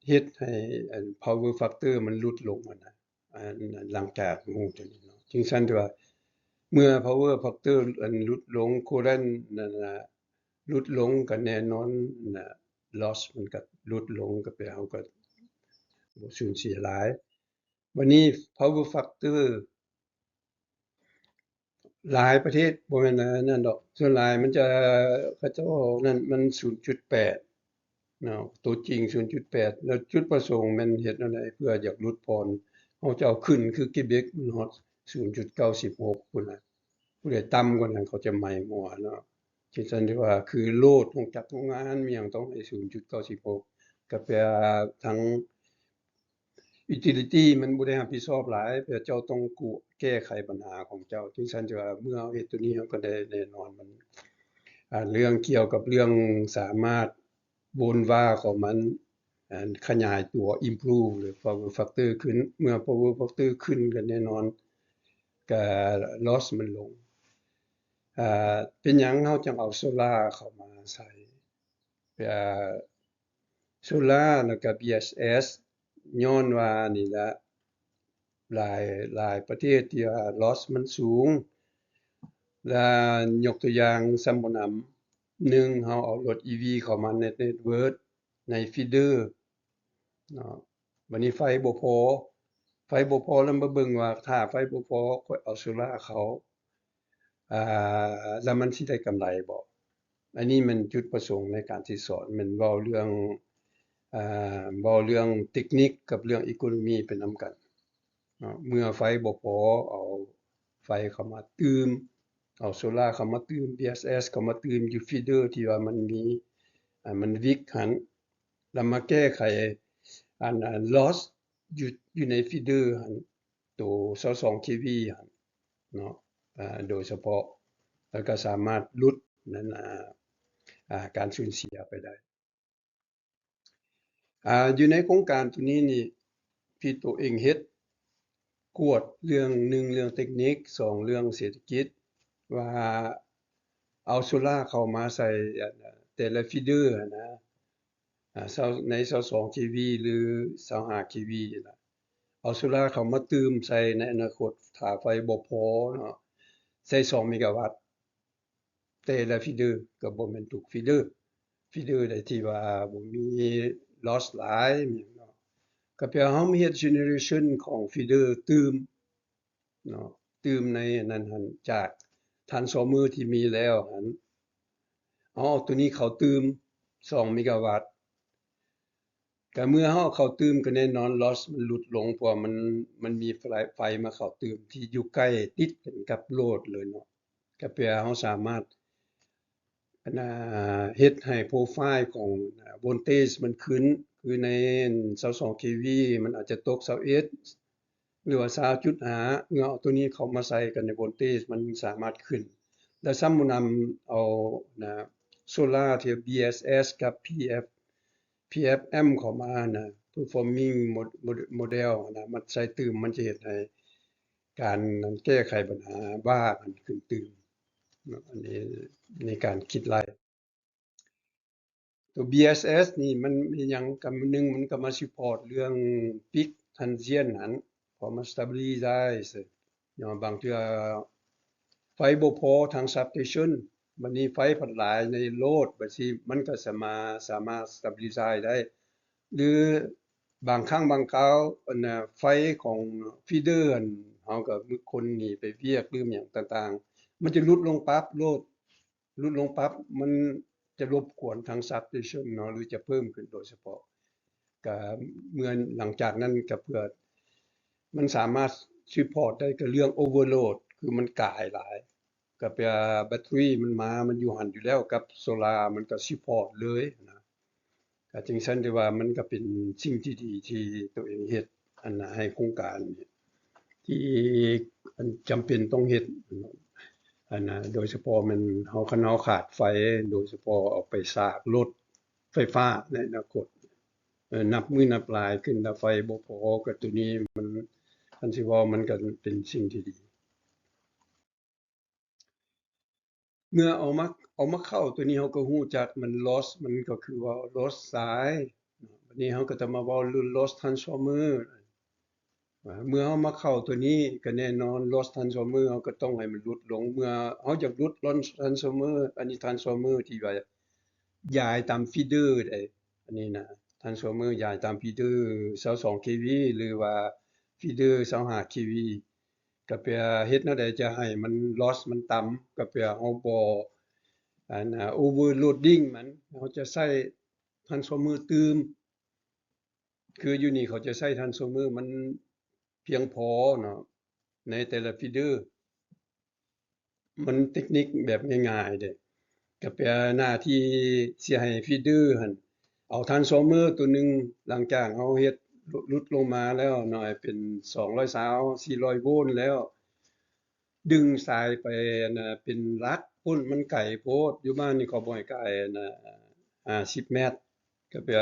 เฮ็ดให้power factor มันลดลงอะนะหลังจากฮู้ตัวนี้เนาะจึงซั่นที่ว่าเมื่อ power factor ลดลง current นั่นน่ะลดลงก็แน่นอนน่ะ loss มันก็ลดลงก็แปลเราก็บ่สูญเสียหลายบัดนี้ power factor หลายประเทศบ่แม่นนั่นดอกส่วนหลายมันจะเขาเจ้านั่นมัน0.8เนาะตัวจริง0.8แล้วจุดประสงค์มันเฮ็ดแนวใดเพื่ออยากลดพรเฮาจะเอาขึ้นคือ Quebec มันฮอด0.96พุ่นน่ะผู้ใดต่ำกว่านั้นเขาจะใหม่หัวเนาะที่ซั่นที่ว่าคือโลดของจักโรงงานมีหยังต้องให้0.96ก็แปลว่าทั้ง utility มันบ่ได้รับผิดชอบหลายแต่เจ้าต้องแก้ไขปัญหาของเจ้าจึงซั่นที่ว่าเมื่อเราเฮ็ดตัวนี้เราก็ได้แน่นอนมันเรื่องเกี่ยวกับเรื่องสามารถวนว่าของมันขยายตัว improve หรือ power factor ขึ้นเมื่อ power factor ขึ้นก็แน่นอนก็ loss มันลงเป็นหยังเราจังเอาโซลาร์เข้ามาใส่โซลาร์แล้วก็ BSS ย้อนว่านี่แหละหลายประเทศที่ว่า loss มันสูงแล้วยกตัวอย่างสำบ่นำ1เราเอารถ EV เข้ามาในเน็ตเวิร์กในฟีเดอร์เนาะบัดนี้ไฟบ่พอแล้วมาเบิ่งว่าถ้าไฟบ่พอค่อยเอาโซลาร์เข้าแล้วมันสิได้กำไรบ่ อันนี้มันจุดประสงค์ในการที่สอนมันเว้าเรื่องเว้าเรื่องเทคนิคกับเรื่อง economy ไปนำกันเนาะเมื่อไฟบ่พอเอาไฟเข้ามาตื่มเอาโซลาร์เข้ามาตื่ม BSS เข้ามาตื่มอยู่ฟีเดอร์ที่ว่ามันมีมันวิกหั้นแล้วมาแก้ไขloss อยู่ในฟีเดอร์หั้นตัว22 kV หั้นเนาะโดยเฉพาะแล้วก็สามารถลดนั่นการสูญเสียไปได้อยู่ในโครงการตัวนี้นี่ที่ตัวเองเฮ็ดกวดเรื่อง1เรื่องเทคนิค2เรื่องเศรษฐกิจว่าเอาโซลาร์เข้ามาใส่แต่ละฟีเดอร์นะใน22 kV หรือ25 kV น่ะเอาโซลาร์เข้ามาตื่มใส่ในอนาคตถ้าไฟบ่พอเนาะใส่2เมกะวัตต์แต่ละฟีเดอร์ก็บ่แม่นทุกฟีเดอร์ใดที่ว่าบ่มี loss หลายเนาะก็แปลว่าเรามีเฮ็ด generation ของฟีเดอร์ตื่มเนาะตื่มในนั้นหั่นจาก transformer ที่มีแล้วหั่นเอาตัวนี้เข้าตื่ม2เมกะวัตต์ก็เมื่อเราเข้าตื่มก็แน่นอน loss มันลดลงเพราะมันมีไฟมาเข้าตื่มที่อยู่ใกล้ติดกันกับโลดเลยเนาะก็แปลว่าเราสามารถเฮ็ดให้โปรไฟล์ของโวลเทจมันขึ้นคือใน22 kV มันอาจจะตก21หรือว่า20.5เมื่อเอาตัวนี้เข้ามาใส่กันในโวลเทจมันสามารถขึ้นแล้วสมมุตินำเอาโซลาร์ที่ BSS กับ PFM เข้ามาperforming model มันใส่ตื่มมันจะเฮ็ดให้การแก้ไขปัญหาบ้ามันขึ้นตื่มอันนี้ในการคิดไล่ตัว BSS นี่มันมีหยังกับหนึ่งมันก็มา support เรื่อง peak transient นั้นพอมา stabilize เนาะบางเทื่อไฟบ่พอทาง substation บัดนี้ไฟพัดหลายในโลดบัดสิมันก็สามารถ stabilize ได้หรือบางครั้งบางคราวไฟของฟีเดอร์เฮาก็มีคนหนีไปเวียกหรือหยังต่างๆมันจะลดลงปั๊บโลดลดลงปั๊บมันจะรบกวนทาง substation เนาะหรือจะเพิ่มขึ้นโดยเฉพาะก็เมื่อหลังจากนั้นก็เพื่อมันสามารถ support ได้กับเรื่อง overload คือมันก่ายหลายก็แปลว่าแบตเตอรี่มันอยู่หั้นอยู่แล้วกับโซลาร์มันก็ support เลยนะก็จึงซั่นได้ว่ามันก็เป็นสิ่งที่ดีที่ตัวเองเฮ็ดให้โครงการนี้ที่จำเป็นต้องเฮ็ดโดยเฉพาะมันคันเราขาดไฟโดยเฉพาะเอาไปสร้างรถไฟฟ้าในอนาคตนับมื้อนับหลายขึ้นถ้าไฟบ่พอก็ตัวนี้มันคันสิเว้ามันก็เป็นสิ่งที่ดีเมื่อเอามาเข้าตัวนี้เราก็รู้จักมัน loss มันก็คือว่า loss สายบัดนี้เราก็จะมาเว้าเรื่อง loss transformer เมื่อเรามาเข้าตัวนี้ก็แน่นอน loss transformer เราก็ต้องให้มันลดลงเมื่อเราอยากลด loss transformer อันนี้ transformer ที่ว่าย้ายตามฟีเดอร์ได้อันนี้นะ transformer ย้ายตามฟีเดอร์22 kV หรือว่าฟีเดอร์25 kV ก็เพื่อเฮ็ดแนวใดจะให้มัน loss มันต่ำก็เพื่อเราบ่overloading มันเราจะใช้ transformer ตื่มคืออยู่นี่เขาจะใช้ transformer มันเพียงพอเนาะในแต่ละฟีเดอร์มันเทคนิคแบบง่ายๆเด้ก็แปลหน้าที่สิให้ฟีเดอร์หั่นเอา transformer ตัวหนึ่งหลังจากเราเฮ็ดลดลงมาแล้วหน่อยเป็น220 400โวลต์แล้วดึงสายไปเป็นลักพุ่นมันไกลโพดอยู่บ้านนี่เขาบ่ให้ไกล50เมตรก็แปล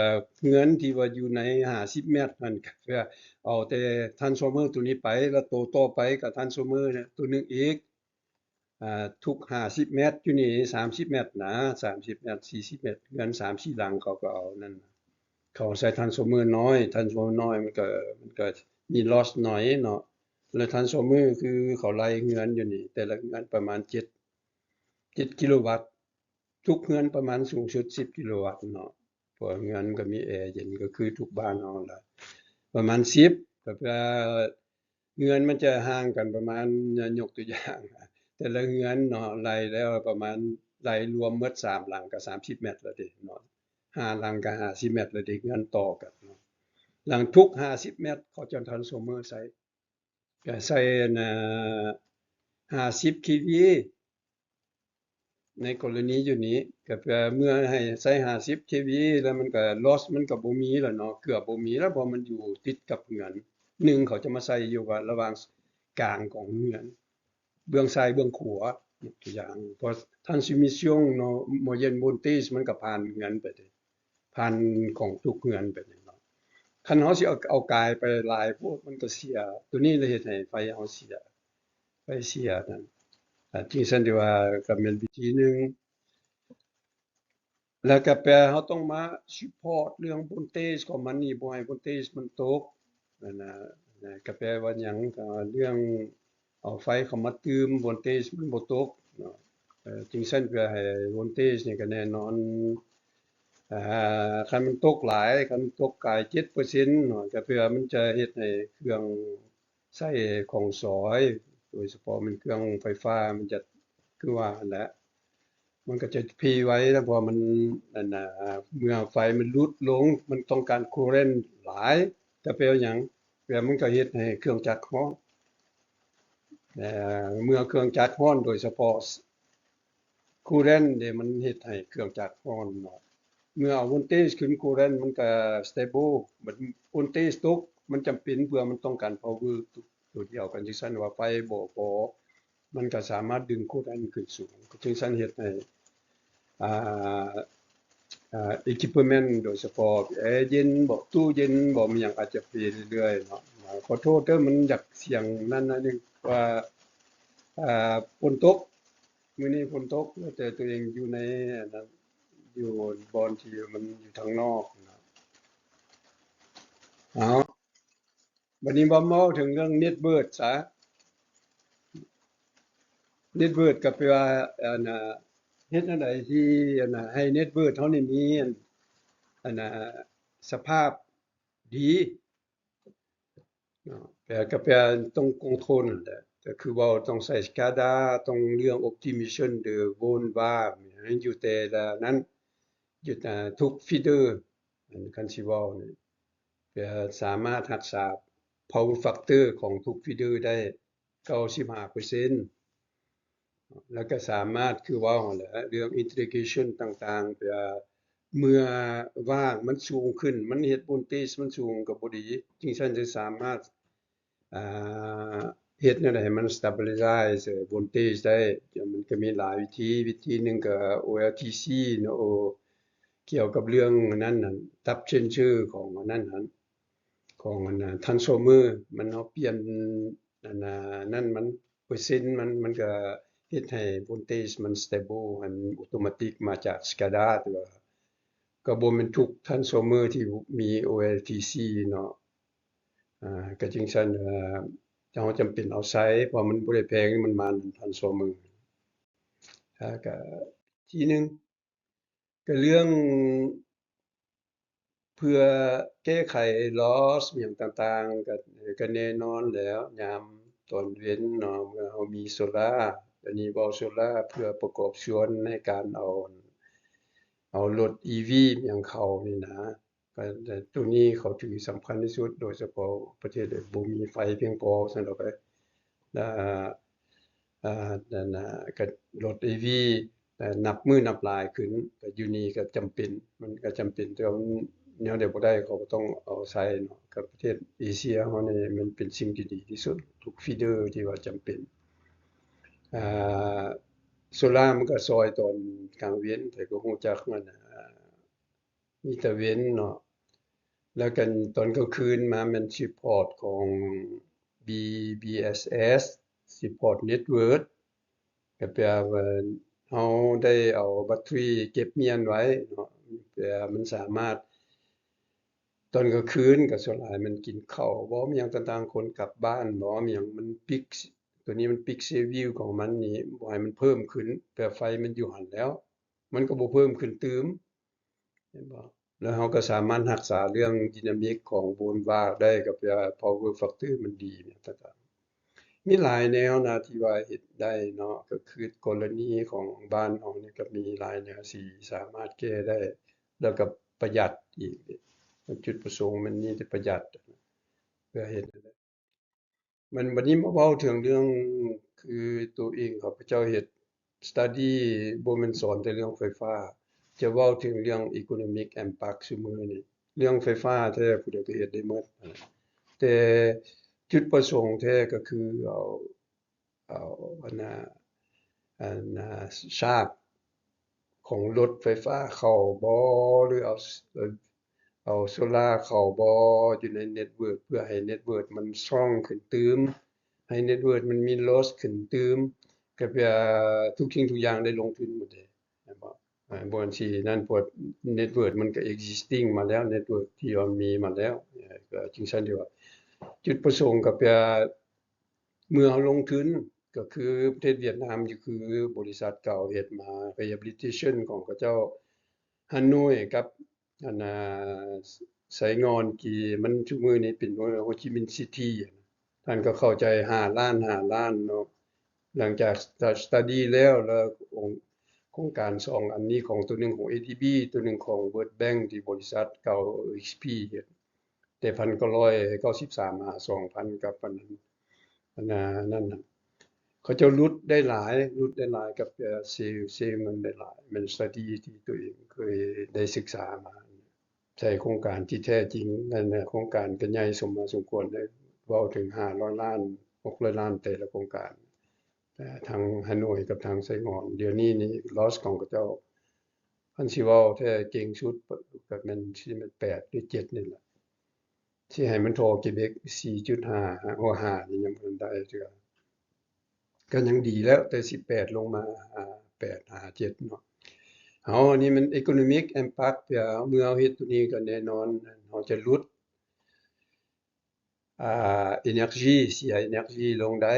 เงินที่ว่าอยู่ใน50เมตรนั่นก็เพื่อเอาแต่ transformer ตัวนี้ไปแล้วตัวต่อไปก็ transformer ตัวหนึ่งอีกทุก50เมตรอยู่นี่30เมตรนะ30เมตร40เมตรเรือน3-4หลังเขาก็เอานั่นเขาใช้ transformer น้อย transformer น้อยมันก็มี loss น้อยเนาะแล้ว transformer คือเขาไล่เรือนอยู่นี่แต่ละเรือนประมาณ7กิโลวัตต์ทุกเรือนประมาณสูงสุด10กิโลวัตต์เนาะเพราะเรือนก็มีแอร์เย็นก็คือทุกบ้านเฮาล่ะประมาณ10ก็แปลเรือนมันจะห่างกันประมาณยกตัวอย่างแต่ละเรือนเนาะไล่แล้วประมาณ ไหลรวมหมด3หลังก็30เมตรแล้วเด้เนาะ5หลังก็50เมตรแล้วเด้เรือนต่อกันเนาะหลังทุก50เมตรเขาจะ transformer ใส่ก็ใส่น่ะ50 kVA ในกรณีอยู่นี้ก็เพื่อเมื่อให้ใส่50 kVA แล้วมันก็ loss มันก็บ่มีแล้วเนาะเกือบบ่มีแล้วเพราะมันอยู่ติดกับเรือนหนึ่งเขาจะมาใส่อยู่ว่าระหว่างกลางของเรือนเบื้องซ้ายเบื้องขวายกตัวอย่างเพราะ transmission เนาะ moyenne voltage มันก็ผ่านเรือนไปเดะผ่านของทุกเรือนไปเนาะคันเฮาสิเอากายไปหลายโพดมันก็เสียตัวนี้เลยเฮ็ดให้ไฟเฮาเสียไฟเสียนั่นจริงซั่นที่ว่าก็แม่นวิธีหนึ่ง แล้วก็แปลเขาต้องมา support เรื่อง voltage ของมันนี่บ่ให้ voltage มันตกนั่นน่ะก็แปลว่าหยังก็เรื่องเอาไฟเข้ามาเติม voltage มันบ่ตกเนาะจึงซั่นเพื่อให้ voltage นี่ก็แน่นอนคันมันตกหลายคันตกกาย 7% เนาะก็เพื่อมันจะเฮ็ดให้เครื่องใช้ของสอย โดยเฉพาะมันเครื่องไฟฟ้ามันจะคือว่าหั่นแหละ มันก็จะพรีไว้แล้วพอมันนั่นน่ะเมื่อไฟมันลดลงมันต้องการคูเรนต์หลายก็แปลว่าหยังแปลมันก็เฮ็ดให้เครื่องจักรร้อนเมื่อเครื่องจักรร้อนโดยเฉพาะคูเรนต์นี่มันเฮ็ดให้เครื่องจักรร้อนเนาะเมื่อเอาโวลเทจขึ้นคูเรนต์มันก็สเตเบิลบัดโวลเทจตกมันจำเป็นเพื่อมันต้องการ power ตัวเดียวกันจังซั่นว่าไฟบ่พอมันก็สามารถดึงคูเรนต์ขึ้นสูงจึงซั่นเฮ็ดให้อ่าequipment โดยเฉพาะแอร์เย็นบ่ตู้เย็นบ่มีหยังอาจจะเปลี่ยนเรื่อยๆเนาะขอโทษเด้อมันอยากเสียงนั้นนะนึงว่าฝนตกมื้อนี้ฝนตกแต่ตัวเองอยู่ในอันนั้นอยู่บ่อนที่มันอยู่ทางนอกนะอ้าวบัดนี้มาเว้าถึงเรื่อง Netbird ซะ Netbird ก็แปลว่าอันน่ะเฮ็ดแนวใดที่อันน่ะให้ Netbird เฮานี่มีอันน่ะสภาพดีเนาะก็แปลต้องคงทนนั่นแหละก็คือว่าต้องใช้ SCADA ต้องเรื่อง Optimization de Volt var ให้อยู่แต่ละนั้นอยู่ทุกฟีเดอร์อันคันสิเว้านี่เพื่อสามารถรักษา Power Factor ของทุกฟีเดอร์ได้95%แล้วก็สามารถคือเว้าหั่นแหละเรื่อง Integration ต่างๆเพื่อเมื่อว่างมันสูงขึ้นมันเฮ็ด Voltage มันสูงก็บ่ดีจึงซั่นจะสามารถอ่าเฮ็ดแนวใดให้มัน stabilize voltage ได้มันก็มีหลายวิธีวิธีหนึ่งก็ OLTC เนาะเกี่ยวกับเรื่องนั้นน่ะ Touch Changer ของอันนั้นหั่นของอันน่ะ transformer มันเอาเปลี่ยนอันน่ะนั้นมันเปอร์เซ็นต์มันก็เฮ็ดให้ voltage มัน stable อันออโตเมติกมาจาก SCADA แต่ว่าก็บ่แม่นทุก transformer ที่มี OLTC เนาะก็จึงซั่นเราจำเป็นเอาใช้เพราะมันบ่ได้แพงมันประมาณ 1,200,000ก็ทีหนึ่งก็เรื่องเพื่อแก้ไข loss อิหยังต่างๆก็แน่นอนแล้วยามตอนเว้นเนาะเมื่อเรามีโซลาร์อันนี้เว้าโซลาร์เพื่อประกอบส่วนในการเอารถ EV อิหยังเข้านี่นะก็ตัวนี้เขาถือสำคัญที่สุดโดยเฉพาะประเทศที่บ่มีไฟเพียงพอซั่นดอกแล้วนั่นน่ะก็รถ EV นับมื้อนับหลายขึ้นก็อยู่นี่ก็จำเป็นมันก็จำเป็นแต่ว่าแนวใดบ่ได้เขาก็ต้องเอาใช้เนาะกับประเทศเอเชียเรานี่มันเป็นสิ่งที่ดีที่สุดทุกฟีเดอร์ที่ว่าจำเป็นอ่าโซลาร์มันก็ช่วยตอนกลางเว้นแต่ก็รู้จักมันมีแต่เว้นเนาะแล้วกันตอนกลางคืนมามันซัปพอร์ตของ BSS ซัปพอร์ตเน็ตเวิร์กก็แปลว่าเราได้เอาแบตเตอรี่เก็บเมียนไว้เนาะเพื่อมันสามารถตอนกลางคืนก็ส่วนหลายมันกินข้าวบ่มีหยังต่างๆคนกลับบ้านบ่มีหยังมันปิกตัวนี้มัน Peak Schedule ของมันนี่บ่ให้มันเพิ่มขึ้นแต่ไฟมันอยู่หั้นแล้วมันก็บ่เพิ่มขึ้นตืมเห็นบ่แล้วเราก็สามารถรักษาเรื่อง Dynamic ของ Volt var ได้ก็แปลว่า Power Factor มันดีเนี่ยต่าง มีหลายแนวนะที่ว่าเฮ็ดได้เนาะก็คือกรณีของบ้านเฮานี่ก็มีหลายแนวที่สามารถแก้ได้แล้วก็ประหยัดอีกจุดประสงค์มันมีแต่ประหยัดเพื่อเฮ็ดนั่นแหละมันบัดนี้มาเว้าถึงเรื่องคือตัวเองข้าพเจ้าเฮ็ด study บ่แม่นสอนแต่เรื่องไฟฟ้าจะเว้าถึงเรื่อง economic impact ซุมื้อนี้เรื่องไฟฟ้าแท้ผู้ใดก็เฮ็ดได้หมดนั่นแหละแต่จุดประสงค์แท้ก็คือเอาอันน่ะอันน่ะชาร์จของรถไฟฟ้าเข้าบ่หรือเอาโซลาร์เข้าบ่อยู่ในเน็ตเวิร์กเพื่อให้เน็ตเวิร์กมันสตรองขึ้นตืมให้เน็ตเวิร์กมันมี loss ขึ้นตืมก็เพื่อทุกสิ่งทุกอย่างได้ลงทุนหมดเลยแม่นบ่บ่อันสินั่นพวกเน็ตเวิร์กมันก็ existing มาแล้วเน็ตเวิร์กที่ว่ามีมาแล้วก็จึงซั่นที่ว่าจุดประสงค์ก็เพื่อเมื่อเราลงทุนก็คือประเทศเวียดนามนี่คือบริษัทเก่าเฮ็ดมา rehabilitation ของเขาเจ้าฮานอยกับอันน่ะไสงอนที่มันซุมื้อนี้เป็นโฮจิมินห์ซิตีท่านก็เข้าใจ5,000,000,000เนาะหลังจากstudy แล้วโครงการ2อันนี้ของตัวหนึ่งของ ADB ตัวหนึ่งของ World Bank ที่บริษัทเก่า XP เฮ็ดแต่1993หา2000กับอันน่ะนั่นน่ะเขาเจ้ารุดได้หลายกับเซลล์เงินได้หลายมัน study ที่ตัวเองเคยได้ศึกษามาใช้โครงการที่แท้จริงนั่นน่ะโครงการก็ใหญ่สมมาสมควรได้เว้าถึง500ล้าน600ล้านแต่ละโครงการแต่ทางฮานอยกับทางไสงอนเดี๋ยวนี้นี่ loss ของเขาเจ้าคันสิเว้าแท้เก่งสุดก็แม่นสิแม่น8หรือ7นี่ล่ะสิให้มันเท่า Quebec 4.5โอ้5นี่ยังบ่ทันได้เทื่อ ก็ยังดีแล้วแต่18ลงมา8 5 7เนาะเอาอันนี้มัน economic impact เมื่อเราเฮ็ดตัวนี้ก็แน่นอนเราจะลดenergy เสีย energy ลงได้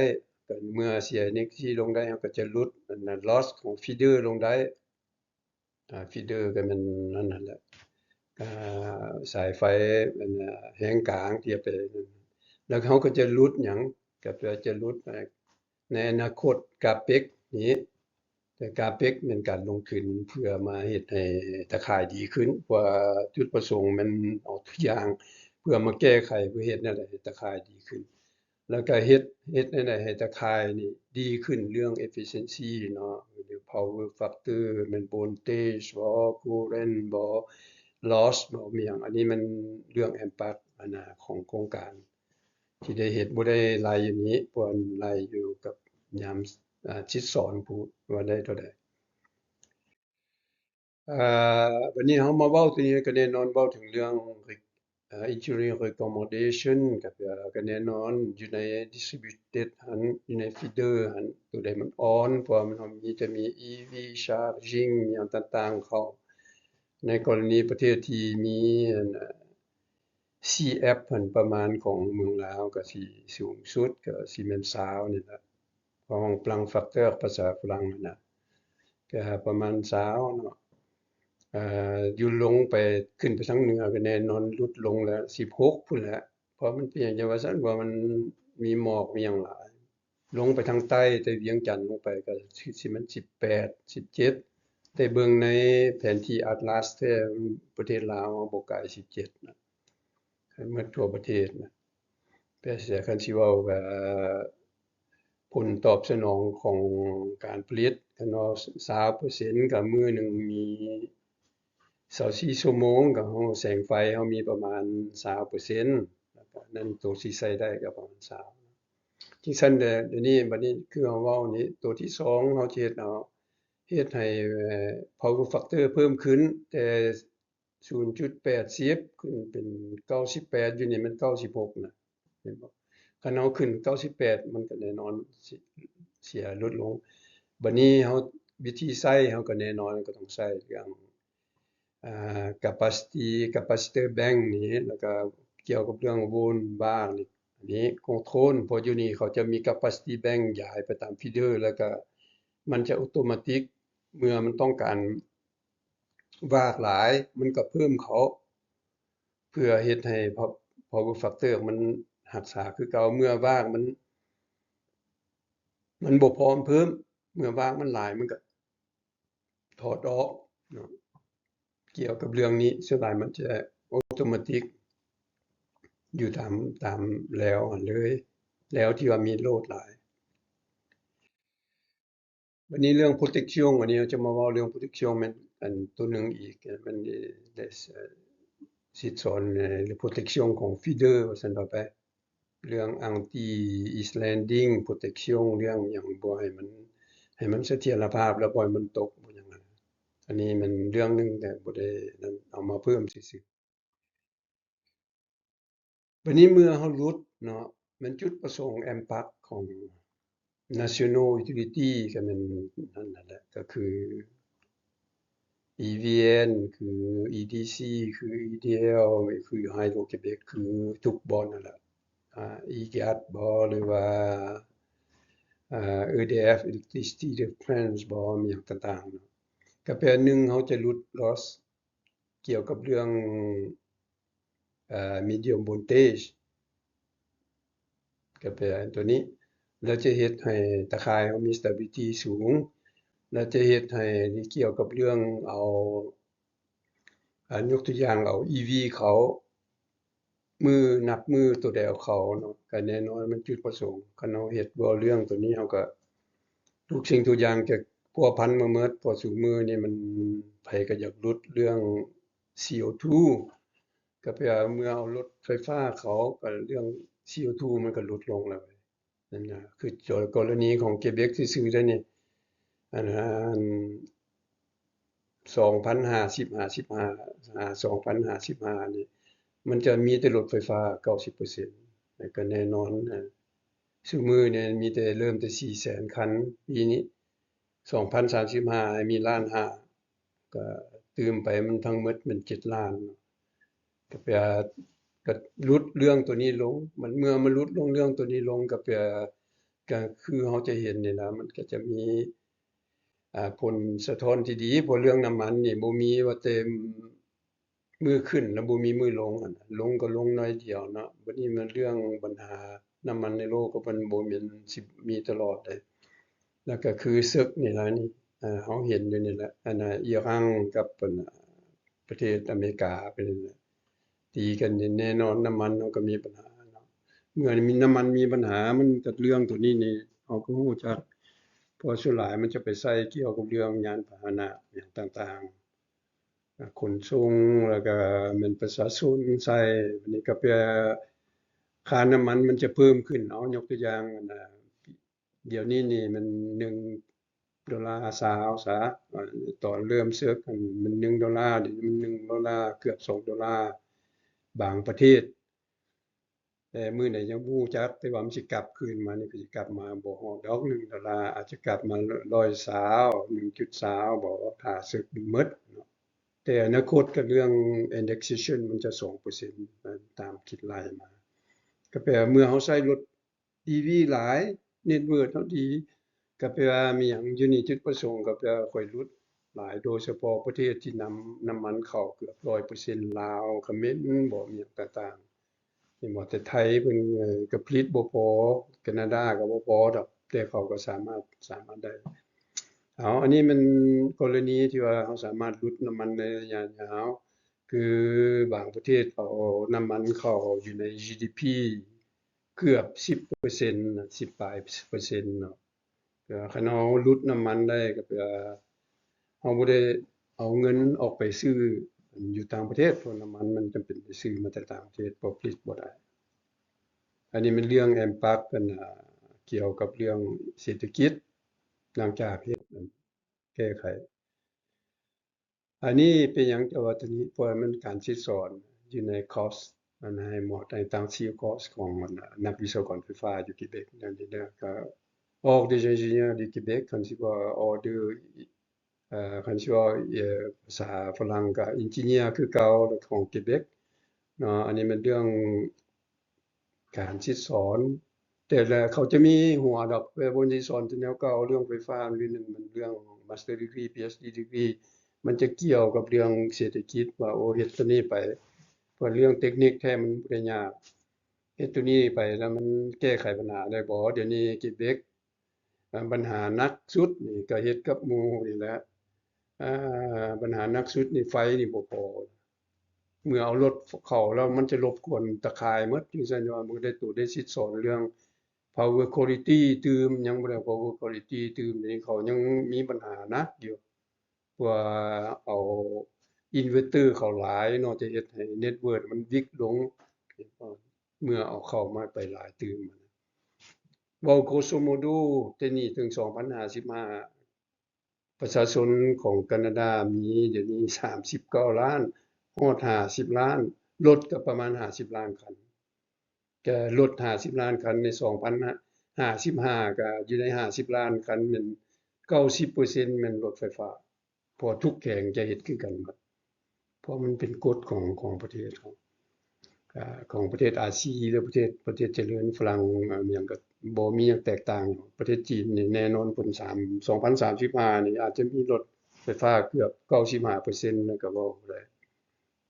ก็เมื่อเสีย energy ลงได้เราก็จะลดอันนั้น loss ของ feeder ลงได้feeder ก็แม่นอันนั้นแหละสายไฟอันแรงกลางที่จะไปแล้วเขาก็จะลดหยังก็เพื่อจะลดในอนาคต CAPEX นี้แต่ CAPEX แม่นการลงทุนเพื่อมาเฮ็ดให้ตะข่ายดีขึ้นเพราะว่าจุดประสงค์มันเอาทุกอย่างเพื่อมาแก้ไขเพื่อเฮ็ดแนวใดให้ตะข่ายดีขึ้นแล้วก็เฮ็ดแนวใดให้ตะข่ายนี่ดีขึ้นเรื่อง efficiency เนาะหรือ power factor แม่น voltage บ่ current บ่ loss บ่มีหยังอันนี้มันเรื่อง impact อันน่ะของโครงการที่ได้เฮ็ดบ่ได้ไล่อยู่นี้เพราะมันไล่อยู่กับยามชิดสอนพูดว่าได้เท่าใดวันนี้เรามาเว้าตัวนี้ก็แน่นอนเว้าถึงเรื่องengineering recommendation ก็แน่นอนอยู่ใน distributed หั้นอยู่ใน feeder หั้นตัวใดมันอ่อนเพราะว่ามันจะมี EV charging อิหยังต่างๆเข้าในกรณีประเทศที่มีอันCF หั้นประมาณของเมืองลาวก็สิสูงสุดก็สิแม่น20นี่ล่ะของ Planck factor ภาษาฝรั่งนั่นน่ะก็ประมาณ20เนาะอยู่ลงไปขึ้นไปทางเหนือก็แน่นอนลดลงแล้ว16พู้นแหละเพราะมันเป็นหยังจังว่าซั่นเพราะมันมีหมอกมีหยังหลายลงไปทางใต้แต่เวียงจันทน์ลงไปก็สิมัน18 17แต่เบิ่งในแผนที่ Atlas แท้ประเทศลาวบ่ไกล17นะหมดทั่วประเทศนะแต่เสียคันสิเว้าก็ผลตอบสนองของการผลิตคันว่า20%ก็มื้อหนึ่งมี24ชั่วโมงก็เราแสงไฟเรามีประมาณ20%แล้วก็นั่นตัวที่ใช้ได้ก็ประมาณ20จังซั่นเดี๋ยวนี้บัดนี้คือเราเว้านี้ตัวที่2เราสิเฮ็ดให้power factor เพิ่มขึ้นแต่0.80ขึ้นเป็น98อยู่นี่มัน96น่ะเห็นบ่คันเราขึ้น98มันก็แน่นอนสิเสียลดลงบัดนี้เราวิธีใช้เราก็แน่นอนก็ต้องใช้เรื่องcapacity capacitor bank นี้แล้วก็เกี่ยวกับเรื่องโวลต์บาร์นี่อันนี้คงทนเพราะอยู่นี่เขาจะมี capacity bank ย้ายไปตาม feeder แล้วก็มันจะอัตโนมัติเมื่อมันต้องการวากหลายมันก็เพิ่มเขาเพื่อเฮ็ดให้power factor มันรักษาคือเก่าเมื่อวากมัน มันบ่พร้อมเพิ่มเมื่อวางมันหลายมันก็ถอดออกเนาะเกี่ยวกับเรื่องนี้ส่วนหลายมันจะออโตเมติกอยู่ตามแล้วหั้นเลยแล้วที่ว่ามีโหลดหลายวันนี้เรื่อง protection วันนี้เราจะมาเว้าเรื่อง protection แม่นอันตัวหนึ่งอีกมันได้สิสอนprotection ของ feeder ว่าซั่นต่อไปเรื่อง anti east landing protection เรื่องหยังบ่ให้มันเสถียรภาพแล้วบ่ให้มันตกบ่หยังนั้นอันนี้มันเรื่องหนึ่งแต่บ่ได้นั่นเอามาเพิ่มซื่อๆบัดนี้เมื่อเราหลุดเนาะมันจุดประสงค์ impact ของ national utility ก็แม่นนั่นแหละก็คือ EVN คือ EDC คือ EDL คือ Hydro-Québec คือทุกบ่อนนั่นแหละEGAT บ่หรือว่าEDF Electricity Defense บ่มีหยังต่างๆเนาะก็แปลหนึ่งเราจะลด loss เกี่ยวกับเรื่องmedium voltage ก็แปลตัวนี้แล้วจะเฮ็ดให้ตะข่ายเรามี stability สูงแล้วจะเฮ็ดให้เกี่ยวกับเรื่องเอายกตัวอย่างเอา EV เขานับมือตัวใดเอาเขาเนาะก็แน่นอนมันจุดประสงค์คันเราเฮ็ดบ่เรื่องตัวนี้เราก็ทุกสิ่งทุกอย่างจะพัวพันมาหมดเพราะซุมื้อนี้มันไผก็อยากลดเรื่อง CO2 ก็เพื่อเมื่อเอารถไฟฟ้าเขาก็เรื่อง CO2 มันก็ลดลงแล้วนั่นน่ะคือกรณีของ Quebec ซื่อๆเด้อนี่อัน2050-55นี่มันจะมีแต่รถไฟฟ้า 90% แล้วก็แน่นอนซุมื้อนี้มีแต่เริ่มแต่ 400,000 คันปีนี้2035ให้มี1,500,000ก็ตื่มไปมันทั้งหมดมัน7,000,000ก็แปลก็ลดเรื่องตัวนี้ลงมันเมื่อมันลดลงเรื่องตัวนี้ลงก็แปลก็คือเราจะเห็นนี่ล่ะมันก็จะมีผลสะท้อนที่ดีเพราะเรื่องน้ำมันนี่บ่มีว่าแต่มือขึ้นแล้วบ่มีมือลงอะนะลงก็ลงน้อยเดียวเนาะบัดนี้มันเรื่องปัญหาน้ำมันในโลกก็มันบ่แม่นสิมีตลอดได้แล้วก็คือศึกนี่ล่ะนี่เราเห็นอยู่นี่แหละอันน่ะอิหร่านกับประเทศอเมริกาเป็นนั่นแหละตีกันนี่แน่นอนน้ำมันเราก็มีปัญหาเนาะเมื่อมีน้ำมันมีปัญหามันก็เรื่องตัวนี้นี่เราก็รู้จักเพราะส่วนหลายมันจะไปใส่เกี่ยวกับเรื่องยานพาหนะหยังต่างๆขนส่งแล้วก็แม่นประชาชนใช้บัดนี้ก็เพื่อค่าน้ำมันมันจะเพิ่มขึ้นเอายกตัวอย่างอันน่ะเดี๋ยวนี้นี่มัน$1.20ซะตอนเริ่มศึกมัน$1เดี๋ยวนี้มัน$1เกือบ$2บางประเทศแต่มื้อใดยังบ่รู้จักแต่ว่ามันสิกลับคืนมานี่ก็สิกลับมาบ่ฮอดดอก$1อาจจะกลับมา120 1.20บ่ถ้าศึกมันหมดเนาะแต่อนาคตก็เรื่อง indexation มันจะ2%ตามคิดไล่มาก็แปลว่าเมื่อเราใช้รถ EV หลายเน็ตเวิร์กเราดีก็แปลว่ามีหยังอยู่นี่จุดประสงค์ก็แปลว่าค่อยลดหลายโดยเฉพาะประเทศที่น้ำมันเข้าเกือบ 100% ลาวเขมรบ่มีหยังต่างๆนี่บ่แต่ไทยเพิ่นก็ผลิตบ่พอแคนาดาก็บ่พอดอกแต่เขาก็สามารถได้อันนี้มันกรณีที่ว่าเราสามารถลดน้ำมันในระยะยาวคือบางประเทศเขาเอาน้ำมันเข้าอยู่ใน GDP เกือบ10%น่ะ10ปลายเปอร์เซ็นต์เนาะก็คันเราลดน้ำมันได้ก็แปลว่าเราบ่ได้เอาเงินออกไปซื้ออยู่ต่างประเทศเพราะน้ำมันมันจำเป็นไปซื้อมาแต่ต่างประเทศเพราะผลิตบ่ได้อันนี้มันเรื่อง impact กันเกี่ยวกับเรื่องเศรษฐกิจหลังจากเฮ็ดแก้ไขอันนี้เป็นหยังแต่ว่าตัวนี้เพราะว่ามันการสิสอนอยู่ในคอร์สให้เหมาะในตามชื่อคอร์สของนักวิศวกรไฟฟ้าอยู่ Quebec นั่นนี่นะก็ Ordre des ingénieurs du Québec คันสิว่า Ordre คันสิว่าภาษาฝรั่งก็ Engineer คือเก่าของ Quebec เนาะอันนี้มันเรื่องการสิสอนแต่ละเขาจะมีหัวดอกแต่บ่ได้สอนแต่แนวเก่าเรื่องไฟฟ้ามันเรื่อง Master Degree PhD Degree มันจะเกี่ยวกับเรื่องเศรษฐกิจว่าโอ้เฮ็ดตัวนี้ไปเพราะเรื่องเทคนิคแท้มันบ่ได้ยากเฮ็ดตัวนี้ไปแล้วมันแก้ไขปัญหาได้บ่เดี๋ยวนี้ Quebec ปัญหาหนักสุดนี่ก็เฮ็ดกับหมู่นี่แหละปัญหาหนักสุดนี่ไฟนี่บ่พอเมื่อเอารถเข้าแล้วมันจะรบกวนตะข่ายหมดจังซั่นว่ามันได้ตัวได้สิทธิ์สอนเรื่อง power quality ตื่มยังบ่ได้ power quality ตื่มนี่เขายังมีปัญหาหนักอยู่ว่าเอาอินเวอร์เตอร์เข้าหลายเนาะจะเฮ็ดให้เน็ตเวิร์กมันวิกลงเมื่อเอาเข้ามาไปหลายตื่มเว้า grosso modo แต่นี้ถึง2055ประชาชนของแคนาดามีเดี๋ยวนี้39ล้านฮอด50ล้านรถก็ประมาณ50ล้านคันแต่รถ50ล้านคันใน2055ก็อยู่ใน50ล้านคันแม่น 90% แม่นรถไฟฟ้าเพราะทุกแห่งจะเฮ็ดคือกันหมดเพราะมันเป็นกฎของประเทศของประเทศอาซีหรือประเทศเจริญฝรั่งหยังก็บ่มีหยังแตกต่างประเทศจีนนี่แน่นอนเพิ่น2035นี่อาจจะมีรถไฟฟ้าเกือบ 95% แล้วก็เว้าได้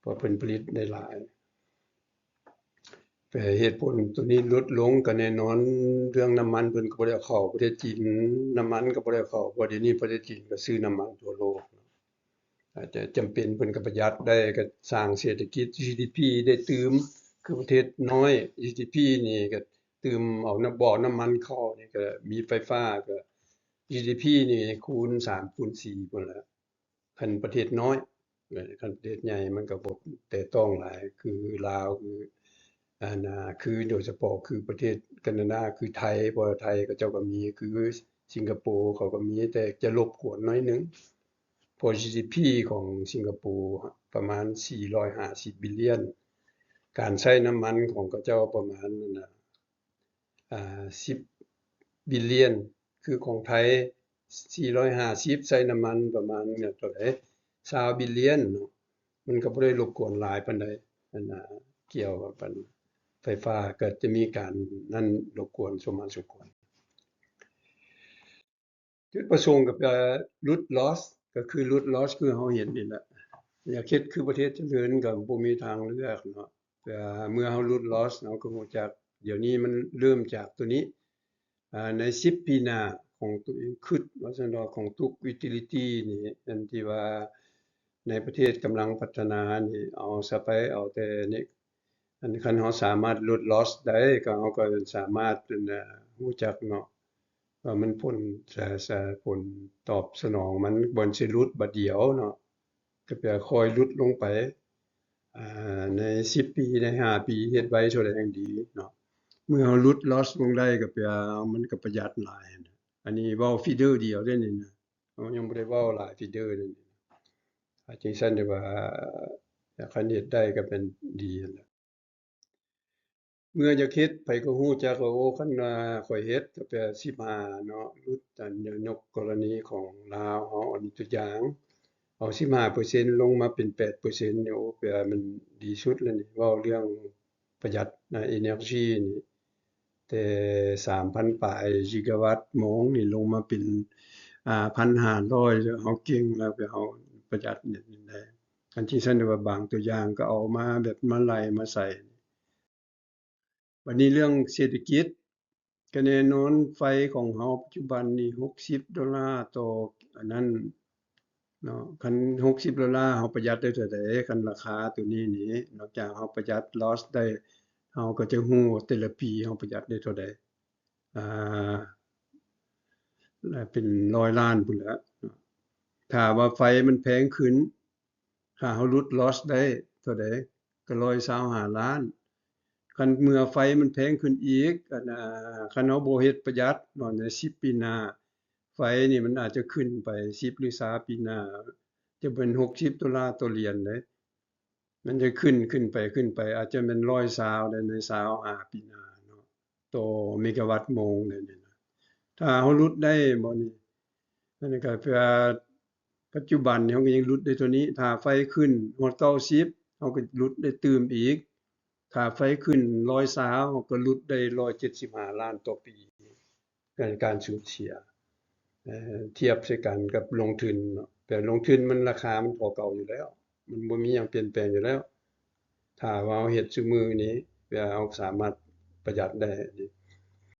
เพราะเพิ่นผลิตได้หลายแต่เหตุผลตัวนี้ลดลงก็แน่นอนเรื่องน้ำมันเพิ่นก็บ่ได้เอาเข้าประเทศจีนน้ำมันก็บ่ได้เอาเข้าเพราะเดี๋ยวนี้ประเทศจีนก็ซื้อน้ำมันทั่วโลกอาจจะจำเป็นเพิ่นก็ประหยัดได้ก็สร้างเศรษฐกิจ GDP ได้ตื่มคือประเทศน้อย GDP นี่ก็ตื่มเอาบ่อน้ำมันเข้านี่ก็มีไฟฟ้าก็ GDP นี่คูณ3คูณ4พุ่นแหละคันประเทศน้อยคันประเทศใหญ่มันก็บ่แต่ต้องหลายคือลาวคือคือโดยเฉพาะคือประเทศแคนาดาคือไทยเพราะไทยก็เจ้าก็มีคือสิงคโปร์เขาก็มีแต่จะรบกวนน้อยหนึงเพราะ GDP ของสิงคโปร์ประมาณ450 billion การใช้น้ำมันของเขาเจ้าประมาณนั่นน่ะ10 billion คือของไทย450ใช้น้ำมันประมาณเท่าใด20 billion เนาะมันก็บ่ได้รบกวนหลายปานใดนั่นน่ะเกี่ยวกับอันไฟฟ้าก็จะมีการนั่นรบกวนสมมาสมควรจุดประสงค์ก็ลด loss ก็คือลด loss คือเฮาเห็นนี่แหละอยากเฮ็ดคือประเทศเจริญก็บ่มีทางเลือกเนาะแต่เมื่อเฮาลด loss เราก็รู้จักเดี๋ยวนี้มันเริ่มจากตัวนี้ใน10ปีหน้าของตัวเองคิดว่าซั่นดอกของทุก utility นี่อันที่ว่าในประเทศกำลังพัฒนานี่เอาซะไปเอาแต่นี่อันคันเฮาสามารถลด loss ได้ก็เฮาก็สามารถรู้จักเนาะว่ามันผลผลตอบสนองมันบ่สิหลุดบัดเดียวเนาะก็จะค่อยลดลงไปใน10ปีใน5ปีเฮ็ดไว้เท่าใดแฮ่งดีเนาะเมื่อเราลด loss ลงได้ก็แปลว่ามันก็ประหยัดหลายอันนี้เว้าฟีเจอร์เดียวเด้นี่นะเรายังบ่ได้เว้าหลายฟีเจอร์เด้นี่จังซั่นได้ว่าคันเฮ็ดได้ก็เป็นดีนั่นแหละเมื่ออยากเฮ็ดไผก็รู้จักว่าโอ้คันว่าข้อยเฮ็ดก็แปล15เนาะลดอันยกกรณีของลาวเฮาอันนี้ตัวอย่างเอา15%ลงมาเป็น8%เนี่ยโอ้แปลว่ามันดีสุดแล้วนี่เว้าเรื่องประหยัดenergy นี่แต่3,000ปลายกิกะวัตต์โมงนี่ลงมาเป็น1,500เฮาเก่งแล้วเฮาประหยัดเน็ตได้อันที่ซั่นว่าบางตัวอย่างก็เอามาแบบมาไล่มาใส่บัดนี้เรื่องเศรษฐกิจก็แน่นอนไฟของเฮาปัจจุบันนี่$60ต่ออันนั้นเนาะคัน$60เฮาประหยัดได้เท่าใดคันราคาตัวนี้นี่นอกจากเฮาประหยัด loss ได้เฮาก็จะรู้ว่าแต่ละปีเฮาประหยัดได้เท่าใดอ่าเป็น100ล้านพู้นแหล้วถ้าว่าไฟมันแพงขึ้นถ้าเฮาลด loss ได้เท่าใดก็125ล้านคันเมื่อไฟมันแพงขึ้นอีกคันเฮาบ่เฮ็ดประหยัดเนาะใน10ปีหน้าไฟนี่มันอาจจะขึ้นไป10หรือ20ปีหน้าจะเป็น$60ต่อเหรียญเดะมันจะขึ้นไปอาจจะเป็น120ได้ใน25ปีหน้าเนาะต่อเมกะวัตต์โมงได้นี่นะถ้าเฮาลดได้บ่นี่อันนี้ก็เพื่อปัจจุบันนี่เฮาก็ยังลดได้เท่านี้ถ้าไฟขึ้นฮอด90เฮาก็ลดได้ตื่มอีกถ้าไฟขึ้น120เฮาก็ลดได้175ล้านต่อปีการสูญเสียเทียบใส่กันกับลงทุนเนาะแต่ลงทุนมันราคามันเท่าเก่าอยู่แล้วมันบ่มีหยังเปลี่ยนแปลงอยู่แล้วถ้าว่าเราเฮ็ดซุมื้อนี้เพื่อเราสามารถประหยัดได้